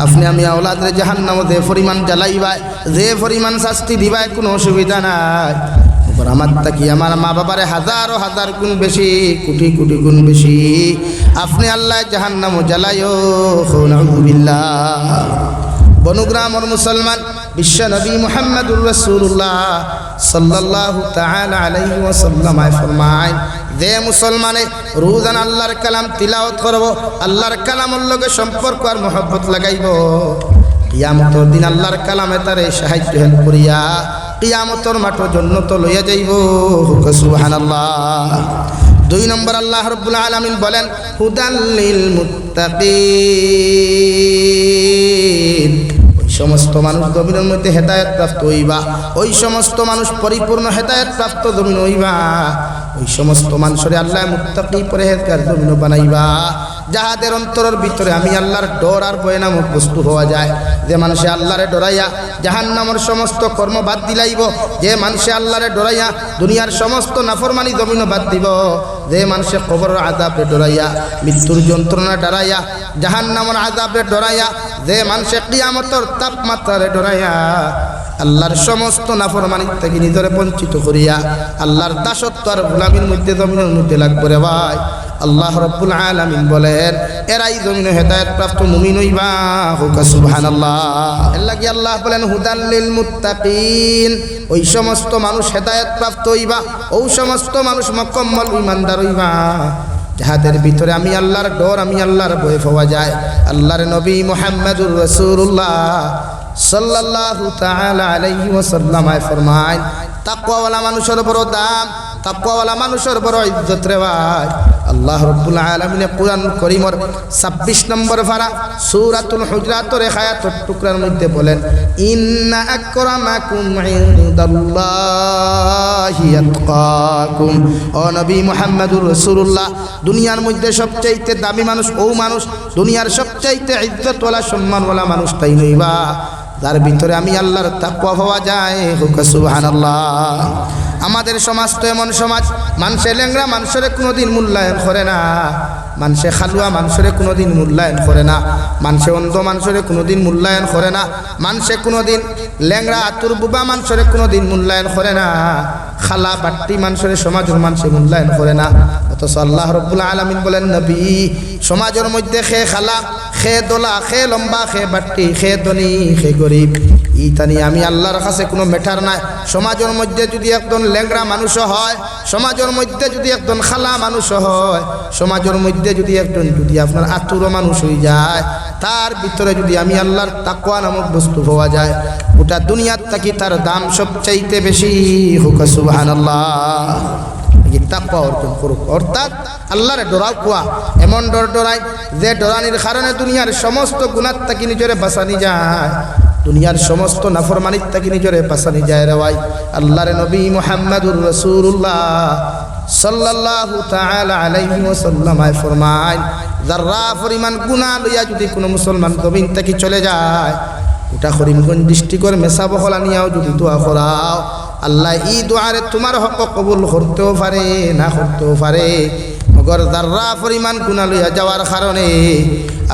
আপনি আমি আওলাদের জাহান্নামে যে পরিমাণ জ্বালাইবাই যে পরিমাণ শাস্তি দিবাই কোনো অসুবিধা নাই আমার তাকি আমার মা বাবারে হাজার হাজার গুণ বেশি কোটি কোটি গুণ বেশি আপনি আল্লাহ জাহান্নামে জ্বালাইও নাউযুবিল্লাহ বনুগ্রামের মুসলমান বিশ্ব নবী মুহাম্মদুর রাসূলুল্লাহ সাল্লাল্লাহু তাআলা আলাইহি ওয়াসাল্লাম ফরমায় যে মুসলমানে রোজান আল্লাহর কালাম তিলাওয়াত করব আল্লাহর কালামের লগে সম্পর্ক আর মহব্বত লাগাইব কিয়ামতের দিন আল্লাহর কালামে তারে সাহায্য হেল্প করিয়া কিয়ামতের মাঠ জান্নাত লইয়া যাইব সুবহানাল্লাহ 2 নম্বর আল্লাহ রাব্বুল আলামিন বলেন হুদাল্লিল মুত্তাকিন সমস্ত মানুষ জমিনের মধ্যে হেদায়েত প্রাপ্ত হইবা ওই সমস্ত মানুষ পরিপূর্ণ হেদায়েত প্রাপ্ত জমিন হইবা ওই সমস্ত মানুষের আল্লাহ মুত্তাকি পরহেজগার জমিন বানাইবা যাহাদের অন্তরের ভিতরে আমি আল্লাহর ডর আর ভয় নামক বস্তু হওয়া যায় যে মানুষে আল্লাহরে ডরাইয়া জাহান্নামের সমস্ত কর্ম বাদ দিলাইব যে মানুষে আল্লাহরে ডরাইয়া দুনিয়ার সমস্ত নাফরমানি জমিন বাদ দিব যে মানুষে কবরের আযাবে ডরাইয়া মৃত্যুর যন্ত্রণা ডরাইয়া জাহান্নামের আযাবে ডরাইয়া যে মানুষে কিয়ামতের তাপমাত্রারে ডরাইয়া আল্লাহর সমস্ত নাফরমানির থেকে নিজরে বঞ্চিত করিয়া আল্লাহর দাসত্ব আর গোলামির মধ্যে জমিনের মধ্যে লাগবে রে ভাই। আল্লাহ রাব্বুল আলামিন বলেন এরাই জমিনে হেদায়েত প্রাপ্ত মুমিন হইবা। হোক সুবহানাল্লাহ। এর লাগি আল্লাহ বলেন হুদাল লিল মুত্তাকিন, ওই সমস্ত মানুষ হেদায়েত প্রাপ্ত হইবা, ওই সমস্ত মানুষ মুকম্মল ঈমানদার হইবা যাহাদের ভিতরে আমি আল্লাহর ডর, আমি আল্লাহর ভয় পাওয়া যায়। আল্লাহর নবী মুহাম্মদুর রাসূলুল্লাহ সাল্লাল্লাহু তাআলা আলাইহি ওয়াসাল্লাম ফরমায় তাকওয়াওয়ালা মানুষের বড় দাম, তাকওয়াওয়ালা মানুষের বড় ইজ্জত রে ভাই। আল্লাহ রাব্বুল আলামিন কুরআন কারীমের 26 নম্বর পারা সূরাতুল হুজরাতের আয়াতের টুকরার মধ্যে বলেন ইন্না আকরামাকুম ইনদাল্লাহি আতকাকুম। ও নবী মুহাম্মদুর রাসূলুল্লাহ, দুনিয়ার মধ্যে সবচাইতে দামি মানুষ ও মানুষ, দুনিয়ার সবচাইতে ইজ্জতওয়ালা সম্মানওয়ালা মানুষ তাই নইবা যার ভিতরে আমি আল্লাহর তাকওয়া পাওয়া যায়। হোক সুবহানাল্লাহ। আমাদের সমাজ তো এমন সমাজ, মানুষের ল্যাংড়া মানুষের কোনোদিন মূল্যায়ন করে না, মানুষে খালুয়া মানুষের কোনোদিন মূল্যায়ন করে না, মানুষে অন্ধ মানুষের কোনোদিন মূল্যায়ন করে না, মানুষে কোনোদিন ল্যাংড়া আতুর বুবা মানুষের কোনোদিন মূল্যায়ন করে না, খালা বাট্টি মানুষের সমাজের মানুষের মূল্যায়ন করে না। অথচ আল্লাহ রাব্বুল আলামিন বলেন নবী সমাজের মধ্যে খে খালা, খে দোলা, খে লম্বা, খে বাট্টি, খে ধনী, খে গরিব, ইতানি আমি আল্লাহর কাছে কোনো ম্যাটার নাই। সমাজের মধ্যে যদি একজন ল্যাংড়া মানুষ হয়, সমাজের মধ্যে যদি একজন খালা মানুষ হয়, সমাজের মধ্যে যদি একজন যদি আপনার আতুরো মানুষ হয়ে যায়, তার ভিতরে যদি আমি আল্লাহর তাকওয়া নামক বস্তু পাওয়া যায়, ওটা দুনিয়ার থাকি তার দাম সবচাইতে বেশি। হোক সুবহানাল্লাহ। তাকওয়া অর্জন করুক, অর্থাৎ আল্লাহরে ডরাও কুয়া, এমন ডর ডরাই যে ডরানির কারণে দুনিয়ার সমস্ত গুনাহ থেকে নিজরে বাঁচানি যায়, দুনিয়ার সমস্ত নাফরমানির থেকে নিজরে বাঁচানি যায় রে ভাই। আল্লাহর নবী মুহাম্মদুর রাসূলুল্লাহ সাল্লাল্লাহু তাআলা আলাইহি ওয়াসাল্লাম ফরমায় যারা পরিমাণ গুনাহ লইয়া যদি কোনো মুসলমান জমিন থেকে চলে যায়, ওটা করিমগঞ্জ ডিস্ট্রিক্টের মেসা বহলা নিয়াও যদি দোয়া করাও, আল্লাহ এই দোয়ারে তোমার হক কবুল করতেও পারে না করতেও পারে, মগর যারা পরিমাণ গুনাহ লইয়া যাওয়ার কারণে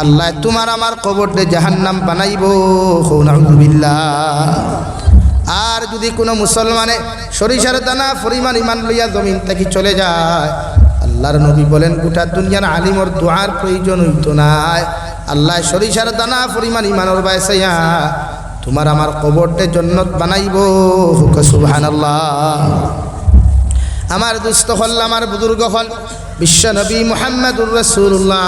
আল্লাহ তোমার আমার কবরতে জাহান্নাম বানাইব। নাউযুবিল্লাহ। আর যদি কোনো মুসলমানে সরিষার দানা পরিমাণ ইমান লইয়া জমিন থেকে চলে যায়, আল্লাহর নবী বলেন গোটা দুনিয়ার আলিমর দোয়ার প্রয়োজন হইতো নাই, আল্লাহ সরিষার দানা পরিমাণ ইমানের বাইসাইয়া তোমার আমার কবরতে জান্নাত বানাইব। হুক সুবহানাল্লাহ। আমার দুস্থ হল, আমার বুজুর্গ হল, বিশ্ব নবী মুহাম্মদুর রাসূলুল্লাহ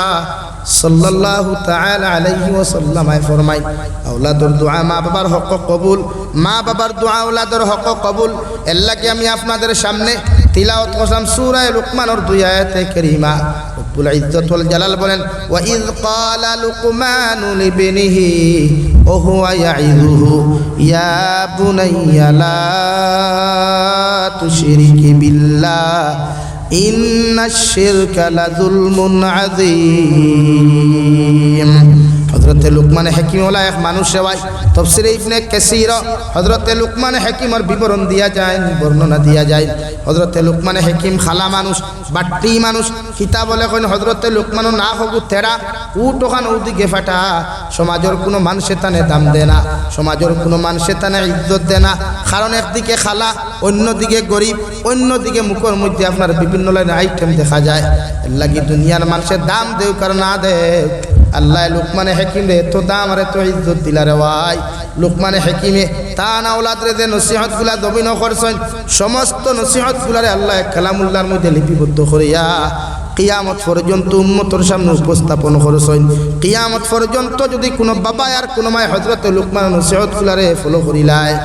সাল্লাল্লাহু তাআলা আলাইহি ওয়াসাল্লাম ফরমায় আওলাদুর দোয়া মা বাবার হক কবুল, মা বাবার দোয়া আওলাদের হক কবুল। এল্লাহকে আমি আপনাদের সামনে তিলাওয়াত করলাম সূরা লুকমানের 2 আয়াতে কারীমা। রব্বুল ইজ্জত ওয়াল জালাল বলেন ওয়া ইয ক্বালা লুকমানু লিবনিহি ওয়া হুয়া ইয়াইযুহু ইয়া বুনাইয়া লা তুশরিক বিল্লাহ ইন্নাশ শিরকা লাযুলমুন আযীম। হযরতে লুকমান হাকিমওয়ালা এক মানুষ হয়, তাফসীরে ইবনে কাসীর হযরতে লুকমান হাকিমের বিবরণ দিয়া যায়, বর্ণনা দিয়া যায়। হযরতে লুকমান হাকিম খালা মানুষ, বাট্টি মানুষ, কিতাব বলে কোন হযরতে লুকমান না হবু তেরা উট ওখান ওদিকে ফাটা, সমাজের কোনো মানুষে তানে দাম দেয় না, সমাজের কোনো মানুষে তানে ইজ্জত দেয় না, কারণ একদিকে খালা, অন্যদিকে গরিব, অন্যদিকে মুখের মধ্যে আপনার বিভিন্ন লাইনের আইটেম দেখা যায়। লাগি দুনিয়ার মানুষের দাম দেও কার না দেও, আল্লাহ লুকমানে হাকিম রে এত দাম আর এত ইজ্জত দিলা রে ভাই। লুকমানে হাকিমে তান আওলাদরে যে নসিহতগুলা দবিন করছেন, সমস্ত নসিহতগুলারে আল্লাহ কালামুল্লাহর মধ্যে লিপিবদ্ধ করিয়া কিয়ামত পর্যন্ত উম্মতের সামনে উপস্থাপন করেছেন। কিয়ামত পর্যন্ত যদি কোনো বাবা আর কোনো মায় হযরতে লুকমান নসিহতগুলারে ফলো করিলায়,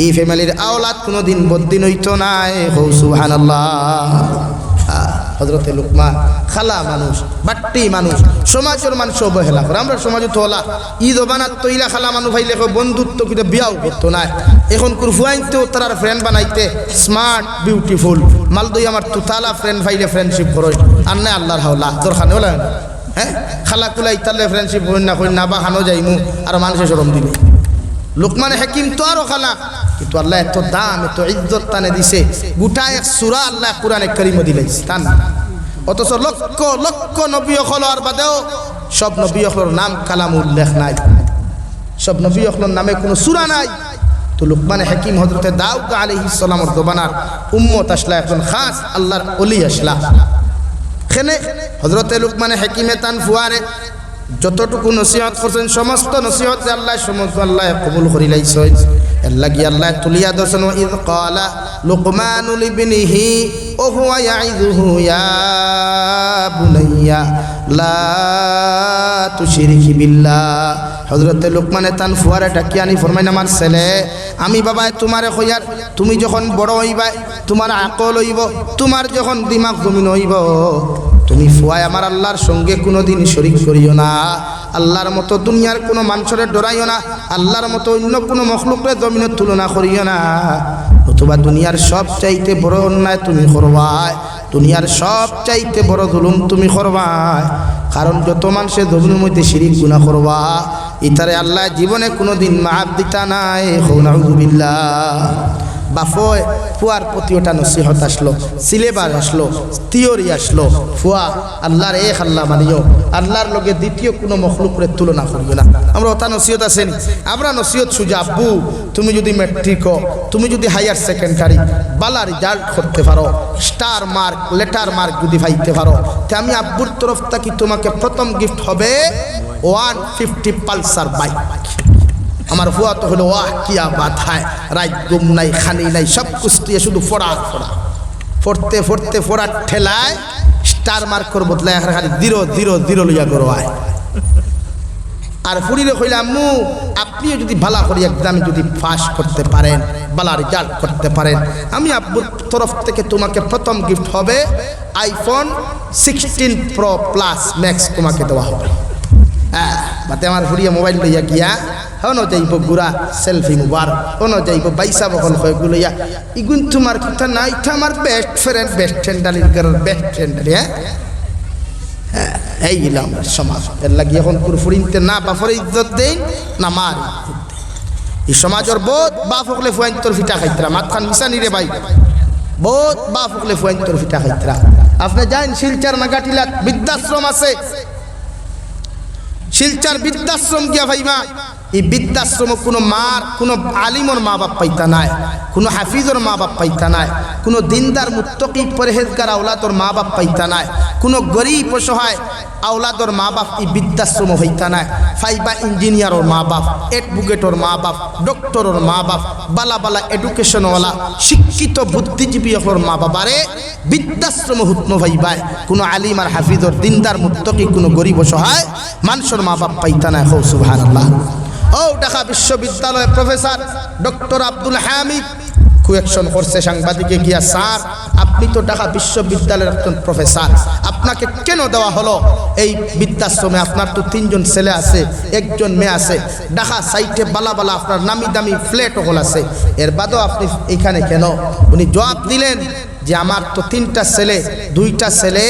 এই ফ্যামিলির আওলাদ কোনোদিন বদ্দিন হইতো নাই। সুবহানাল্লাহ। হযরতে লুকমান খালা মানুষ, বাট্টি মানুষ, সমাজের মানুষ অবহেলা করে। আমরা সমাজে তো হলা ঈদ বানাত তৈলা খালা মানুষ ভাইলে বন্ধুত্ব কিন্তু বিয়াও করতো না। এখন কুরফুয়াইতেও তার ফ্রেন্ড বানাইতে স্মার্ট বিউটিফুল মালদই আমার তুতালা ফ্রেন্ড ভাইলে ফ্রেন্ডশিপ করো আর না আল্লাহর হাওলা দরখানে হলা। হ্যাঁ, খালা কুলা ইতালে ফ্রেন্ডশিপ হই না বা খানো যাইমু আর মানুষের শরম দিবে। লুকমান হাকিম তো আরো খালা, কিন্তু আল্লাহ এত দাম এত ইজ্জত তানে দিছে, গোটা এক সূরা আল্লাহ কোরআনে কারীমে দিলাইছে তান। অথচ লক্ষ লক্ষ নবী হল আর বাদেও সব নবী হলর নাম কালাম উল্লেখ নাই। সব নবী হকলের নামে কোনো সূরা নাই। তো লুকমান হাকিম হযরতে দাউদ আলাইহিস সালামের দবানার উম্মত আসলা, একজন খাস আল্লাহর ওলি আসলা। এখানে হযরতে লুকমান হাকিমে তান ফুয়ারে যতটুকু নসিহত করছেন সমস্ত নসিহত আল্লাহ সমস্ত আল্লাহ কবুল করি লাইছেন। এর লাগি আল্লাহ তুলিয়া দর্শন ইদ ক্বালা লুকমানু লিবনিহি ও হুয়া ইয়াইযুহু ইয়া বুনাইয়া লা তুশরিকি বিল্লাহ। হযরতে লুকমানে তান ফুয়ারে ডাকিয়ানি ফরমাইন, আমার ছেলে, আমি বাবায় তোমারে কইয়ার, তুমি যখন বড় হইবা, তোমার আকল হইব, তোমার যখন দিমাগ জমিন হইব, তুমি ফুয়ায় আমার আল্লাহর সঙ্গে কোনোদিন শরীক করিও না। আল্লাহর মতো দুনিয়ার কোনো মানুষের ডরাইও না, আল্লাহর মতো অন্য কোনো মখলুকের জমিনের তুলনা করিও না, অথবা দুনিয়ার সব চাইতে বড় অন্যায় তুমি করবাই, দুনিয়ার সব চাইতে বড় জুলুম তুমি করবাই। কারণ যত মানুষের জমিনের মধ্যে শিরিক গুনাহ করবা, ইতারে আল্লাহ জীবনে কোনোদিন মাফ দিতা নাই। নাউযুবিল্লাহ। বাফয় ফুয়ার প্রতি ওটা নসিহত আসলো, সিলেবাস আসলো, থিওরি আসলো, ফুয়া আল্লাহর এক আল্লাহ মানিও, আল্লাহর লগে দ্বিতীয় কোনো মখলুকের তুলনা করিও না। আমরা ওটা নসিহত আছেন, আমরা নসিহত সুজা, আব্বু তুমি যদি ম্যাট্রিক, তুমি যদি হায়ার সেকেন্ডারি বালা রেজাল্ট করতে পারো, স্টার মার্ক লেটার মার্ক যদি পাইতে পারো, তে আমি আব্বুর তরফ থেকে তোমাকে প্রথম গিফট হবে 150 পালসার বাইক। আমার ফুয়া তো হলো ওয়াহ কিয়া বাত হয়, রাত ঘুম নাই, খানি নাই, সব কুস্তিয়ে শুধু ফোড়া ফোড়া, ফোড়তে ফোড়তে ফোড়ার ঠেলায় স্টার মার্কর বদলায় এখন খালি 0 লইয়া করো আয়। আর ফুড়িরে কইলে, আম্মু আপনিও যদি বালা করি একদম যদি পাস করতে পারেন, বালা রেজাল্ট করতে পারেন, আমি আব্বুর তরফ থেকে তোমাকে প্রথম গিফট হবে আইফোন 16 প্রো প্লাস ম্যাক্স তোমাকে দেওয়া হবে। বাতে আমার ফুরিয়া মোবাইল লইয়া গিয়া হনো যাইব গুড়া সেলফি মুবার, হনো যাইব বাইসা বকল হয়ে গুলইয়া, ইগুন তোমার কথা না, এটা আমার বেস্ট ফ্রেন্ড, বেস্ট ফ্রেন্ডালির বেস্ট ফ্রেন্ডালি। হ্যাঁ এই গেলাম আমরা সমাজ। এর লাগি এখন ফুরফুরিনতে না বাপরে ইজ্জত দেন না মার ইজ্জত দেন। এই সমাজের বহুত বাপ হকলে ফুয়াইন তোর ফিটা খাইতরা, মাতখান মিশানি রে ভাই, বহুত বাপ হকলে ফুয়াইন তোর ফিটা খাইতরা। আপনি যাইন শিলচার নাগাটিলাত বৃদ্ধাশ্রম আছে, শিলচার বৃদ্ধাশ্রম গিয়া ভাইমা, এই বৃদ্ধাশ্রম কোনো মার, কোনো আলিমর মা বাপ পাইতা নাই, কোনো হাফিজর মা বাপ পাইতা নাই, কোনো দিনদার মুত্তকি পরহেজগার আওলাদর মা বাপ পাইতা নাই, কোনো গরিব অসহায় আওলাদর মা বাপ এই বৃদ্ধাশ্রম হইতা নাই। ফাইবা ইঞ্জিনিয়ারর মা বাপ, এডভোকেটর মা বাপ, ডক্টরর মা বাপ, বালা বালা এডুকেশনওয়ালা শিক্ষিত বুদ্ধিজীবী হর মা বাবারে বৃদ্ধাশ্রম হুতনো ভাইবাই, কোনো আলিম আর হাফিজর দিনদার মুত্তকি কোনো গরিব অসহায় মানুষের মা বাপ পাইতা নাই। হো সুবহানাল্লাহ। ও ঢাকা বিশ্ববিদ্যালয়ের professor doctor Abdul Hamid question করছে সাংবাদিকে গিয়া, স্যার আপনি তো ঢাকা বিশ্ববিদ্যালয়ের একজন প্রফেসর, আপনাকে কেন দেওয়া হলো এই বৃদ্ধাশ্রমে? আপনার তো 3 জন ছেলে আছে, 1 জন মেয়ে আছে, ঢাকা সাইটে বালা বালা আপনার নামি দামি ফ্ল্যাট হল আছে, এর বাদেও আপনি এখানে কেন? উনি জবাব দিলেন যে আমার তো 3টা ছেলে, 2টা ছেলে,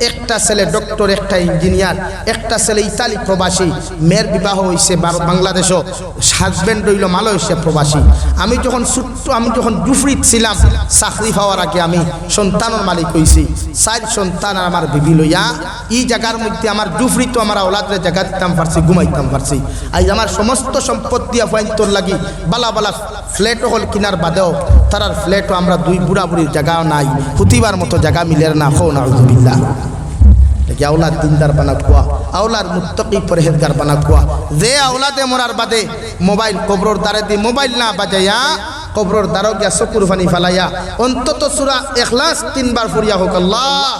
একটা ছেলে ডক্টর, একটা ইঞ্জিনিয়ার, একটা ছেলে ইতালি প্রবাসী, মেয়ের বিবাহ হয়েছে বাংলাদেশও, হাজব্যান্ড রইল মালয়েশিয়া প্রবাসী। আমি যখন জুফরিত ছিলাম চাকরি পাওয়ার আগে আমি সন্তানের মালিক হয়েছি, 4 সন্তান আর আমার বিবি লইয়া এই জায়গার মধ্যে আমার জুফরি তো আমার আওলাদের জায়গা দিতাম পারছি, ঘুমাইতাম পারছি। আজ আমার সমস্ত সম্পদ দিয়া ফাইন্তর লাগি বালা বালা ফ্ল্যাটও হল কিনার বাদেও তারার ফ্ল্যাটও আমরা 2 বুড়া বুড়ির জায়গাও নাই, হুতিবার মতো জায়গা মিলের না। হো নাউযুবিল্লাহ। আওলাদ দিনদার বানা কুয়া, আওলাদ মুত্তাকি পরহেজগার বানা কুয়া। যে আওলাদে মরার বাদে মোবাইল কবরর দ্বারে দি মোবাইল না বাজাইয়া কবরর দ্বারও গিয়া চকুর পানি ফালাইয়া অন্তত সূরা ইখলাস 3 বার পড়িয়া হোক, আল্লাহ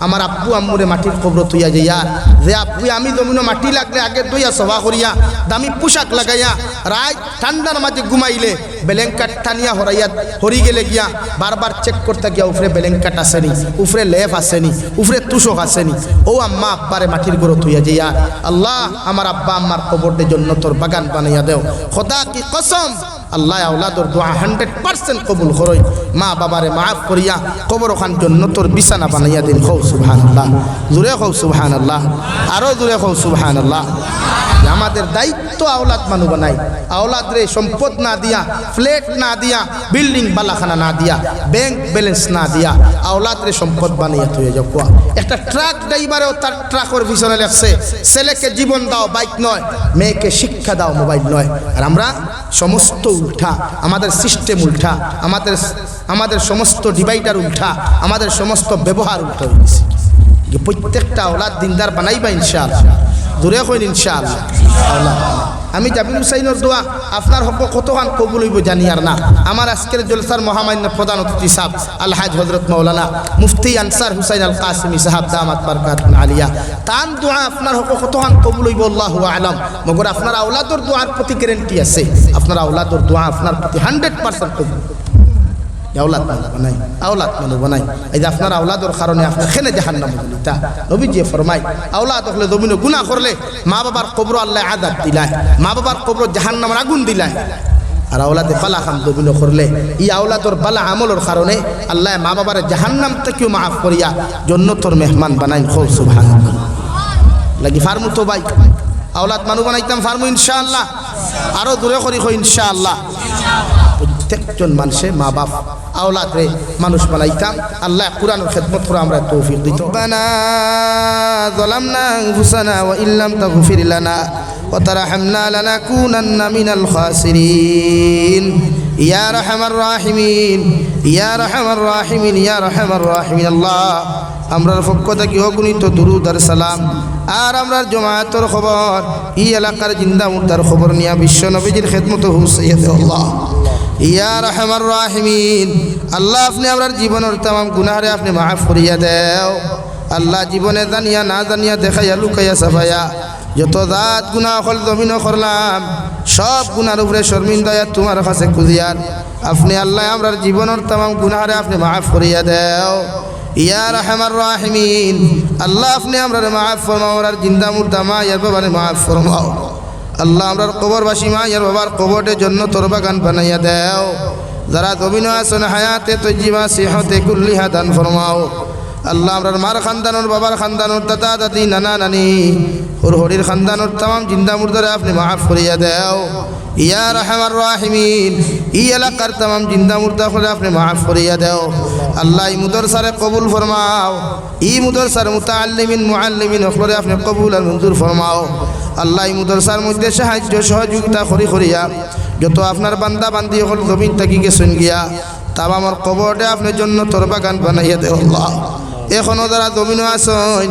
আমার আব্বু আম্মুরে মাটির কবর তুইয়া যাইয়া, যে আব্বু আমি জমিনো মাটি লাগলে আগে দইয়া সভা করিয়া দামি পোশাক লাগাইয়া রাত ঠান্ডার মাঝে ঘুমাইলে বেলেঙ্কাট টানিয়া হরাইয়া হরি গেলে গিয়া বারবার চেক করতে গিয়া উফরে বেলেঙ্কাট আসেনি, উফরে লেফ আসেনি, উফরে তুষক আসেনি। ও আম্মা আব্বারে মাটির গড় তুইয়া যাইয়া, আল্লাহ আমার আব্বা আম্মার কবরের জন্য তোর বাগান বানাইয়া দেও। খোদা কি কসম, আল্লাহ আওলাদর দোয়া 100% কবুল করই। মা বাবারে মাফ করিয়া কবর ওখান জন্য তোর বিছানা বানাইয়া দিন। হৌ সুবহানাল্লাহ, জুড়ে হৌ সুবহানাল্লাহ, আরো জুড়ে হৌ সুবহানাল্লাহ। আমাদের দায়িত্ব আওলাদ মানু বানাই আওলাদ রে সম্পদ না দিয়া ফ্ল্যাট না দিয়া বিল্ডিং বালাখানা না দিয়া ব্যাংক ব্যালেন্স না দিয়া আওলাদ রে সম্পদ বানিয়ে তুই যাও একটা ট্রাক ড্রাইভারেও তার ট্রাকের পিছনে লেখছে ছেলেকে জীবন দাও বাইক নয় মেয়েকে শিক্ষা দাও মোবাইল নয় আর আমরা সমস্ত উল্টা আমাদের সিস্টেম উল্টা আমাদের সমস্ত ডিভাইডার উল্টা আমাদের সমস্ত ব্যবহার উল্টা হয়ে গেছে প্রত্যেকটা আওলাদ দিনদার বানাইবা ইনশাআল্লাহ দূরে কইন ইনশাআল্লাহ আওলাদ আমি জাবির হুসাইনের দোয়া আপনার হক কতখান কবুল হইব জানি আর না আমার আজকের জলসার মহামান্য প্রধান অতিথি সাহেব আলহাজ হযরত মাওলানা মুফতি আনসার হুসাইন আল কাসিমি সাহেব দামাত বারকাতুন আলিয়া তান দোয়া আপনার হক কতখান কবুল হইব আল্লাহু আলাম মগর আপনার আওলাদর দোয়ার প্রতি গ্যারান্টি আছে আপনার আওলাদর দোয়া আপনার প্রতি 100% কবুল আওলাদ বানাই আওলাদ মানু বানাই এই যে আপনার আওলাদর কারণে আপনার খেনে জাহান্নাম বলিতা নবীজি ফরমায় আওলাদ হলে জমিনে গুনাহ করলে মা বাবার কবর আল্লাহ আযাব দিলায় মা বাবার কবর জাহান্নামের আগুন দিলায় আর আওলাদে বালা কাম জমিনে করলে এই আওলাদর বালা আমলের কারণে আল্লাহ মা বাবার জাহান্নাম থেকেও মাফ করিয়া জান্নাতের মেহমান বানাই খুব সুবহানাল্লাহ লাগি ফার্মু তো ভাই আওলাদ মানু বানাইতাম ফার্মু ইনশাআল্লাহ আরো দূরে করি কই ইনশাআল্লাহ প্রত্যেকজন মানুষে মা বাপ আওলাদ রে মানুষ বানাইতাম আল্লাহ কুরআনের খিদমত করে আমরা তৌফিক দিত রব্বানা যালামনা আনফুসানা ওয়া ইল্লাম তাগফির লানা ওয়া তারহামনা লানাকুনান্না মিনাল খাসিরিন ইয়া আরহামার রাহিমিন ইয়া আরহামার রাহিমিন ইয়া আরহামার রাহিমিন আল্লাহ আমরার পক্ষ থেকে অগণিত দুরুদ আর সালাম আর আমরার জমায়েতের খবর এই এলাকার জিন্দা মুর্দার খবর নিয়া বিশ্ব নবীজির খিদমত হুসাইয়্যিদ আল্লাহ ইয়া রহমান রাহিমিন আল্লাহ আপনি আমরার জীবনের तमाम গুনাহরে আপনি মাফ করিয়া দেও আল্লাহ জীবনে জানিয়া না জানিয়া দেখাইয়া লুকাইয়া সাফাইয়া যত জাত গুনাহ হল জমিন করলাম সব গুনার উপরে শর্মিন্দা তোমার কাছে খুঁজিয়ার আপনি আল্লাহ আমরার জীবনের तमाम গুনাহরে আপনি মাফ করিয়া দেও ইয়া রহমান রাহিমিন আল্লাহ আপনি আমরার মাফ ফরমাও আর জিন্দা মুর্দা মা ইয়ার বাবারে মাফ ফরমাও আল্লাহ আমরার কবরবাসী মা ইয়ার বাবার কবরের জন্য তোর বাগান বানাইয়া দেও যারা জমিন আছেন হায়াতে তৈজিবা সিহতে কুল্লিহা দান ফরমাও আল্লাহ আমরার মার খানদানোর বাবার খানদানোর দাদা দাদি নানা নানি হরির খানদানোর तमाम জিন্দা মুর্দারে আপনি মাফ করিয়া দেও ইয়া রহমান রাহিমিন এই এলাকার तमाम জিন্দা মুর্দা করে আপনি মাফ করিয়া দেও আল্লাহ এই মুদরসারে কবুল ফরমাও এই মুদরসার মুতাআল্লিমিন মুআল্লিমিন ওপরে আপনি কবুল আর মঞ্জুর ফরমাও আল্লাহ এই মুদরসার মধ্যে সাহায্য সহযোগিতা করিয়া যত আপনার বান্দা বান্দি হল জমিন থাকি গেছেন গিয়া তামামর কবরে আপনার জন্য তোর বাগান বানাইয়া দেও আল্লাহ এখনো যারা জমিনে আছেন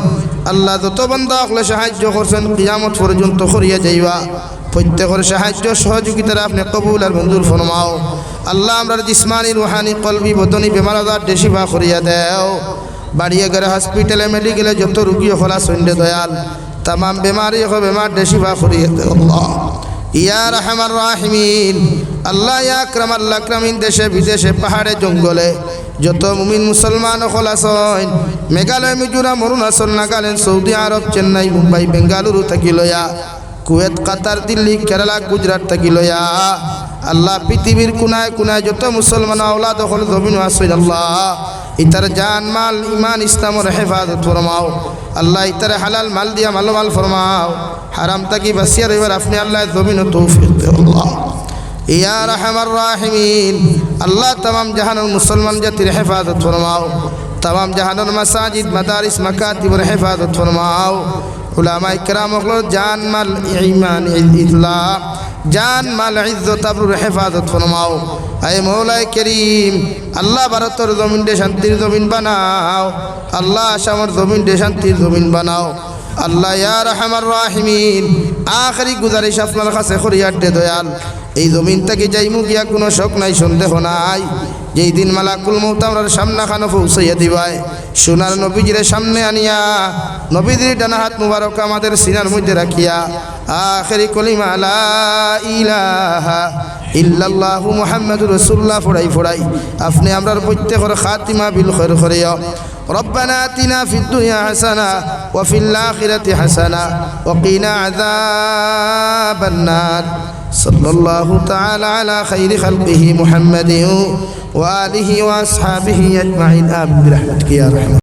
আল্লাহ যত বান্দা হলে সাহায্য করছেন কিয়ামত পর্যন্ত করিয়া যাইবা প্রত্যেকের সাহায্য সহযোগিতার আপনি কবুল আর মঞ্জুর ফরমাও আল্লাহ আমরার জিসমানি রুহানি কলবি বদনি বেমার আজার দেশিবা করিয়া দেও বাড়িয়ে গেলে হসপিটালে মেডিকেলে যত রুগী হলা সন্ধ্যে দয়াল तमाम বেমারি হবে বেমার দেশিবা করিয়া দেও আল্লাহ ইয়া রহমান রাহিমিন আল্লাহ ইয়া আকরাম আল্লাহ আকরামিন দেশে বিদেশে পাহাড়ে জঙ্গলে যত মুমিন মুসলমান হল আছেন মেঘালয় মিজোরাম অরুণাচল নাগাল্যান্ড সৌদি আরব চেন্নাই মুম্বাই বেঙ্গালুরু থাকি লয়া কুয়েত কাতার দিল্লি কেরালা গুজরাট থাকি লয়া আল্লাহ পৃথিবীর কোনায় কোনায় যত মুসলমান আওলাদ হল জমিন আছেন আল্লাহ ইতার জান মাল ইমান ইসলামের হেফাজত ফরমাও আল্লাহ ইতার হালাল মাল দিয়া মাল ফরমাও হারাম তাকি বাসিয়া রইবার আপনি আল্লাহ জমিন তৌফিক দেও আল্লাহ ইয়া রহমান রাহিমিন আল্লাহ तमाम জাহানের মুসলমান জাতির হেফাজত ফরমাও तमाम জাহানের মাসাজিদ মাদারিস মাকাতিবের হেফাজত ফরমাও উলামা ইকরাম হল জান মাল ঈমান ইসলাম জান মাল ইজ্জত আবরুর হেফাজত ফরমাও আয় মৌলাই করিম আল্লাহ ভারতের জমিন দে শান্তির জমিন বানাও আল্লাহ আসামের জমিন দে শান্তির জমিন বানাও আল্লাহ ইয়া রহমান রাহিমিন আখরি গুজারিশ আপনার কাছে করিয়ার দে দয়াল এই জমিন থেকে যাইমু গিয়া কোনো শোক নাই সন্দেহ নাই যেই দিন মালাকুল মউত আমরার সামনা খানো পৌঁছাইয়া দিবাই সোনার নবীজির সামনে আনিয়া নবীজির ডানা হাত মুবারক আমাদের সিনার মধ্যে রাখিয়া আখেরি কলিমা লা ইলাহা ইল্লাল্লাহু মুহাম্মাদুর রাসূলুল্লাহ ফড়াই আপনি আমরার প্রত্যেকের খাতিমা বিল খায়র করিয়া ربنا آتنا في الدنيا حسنة وفي الآخرة حسنة وقنا عذاب النار صلى الله تعالى على خير خلقه محمد وآله وأصحابه أجمعين آمين برحمتك يا رحمن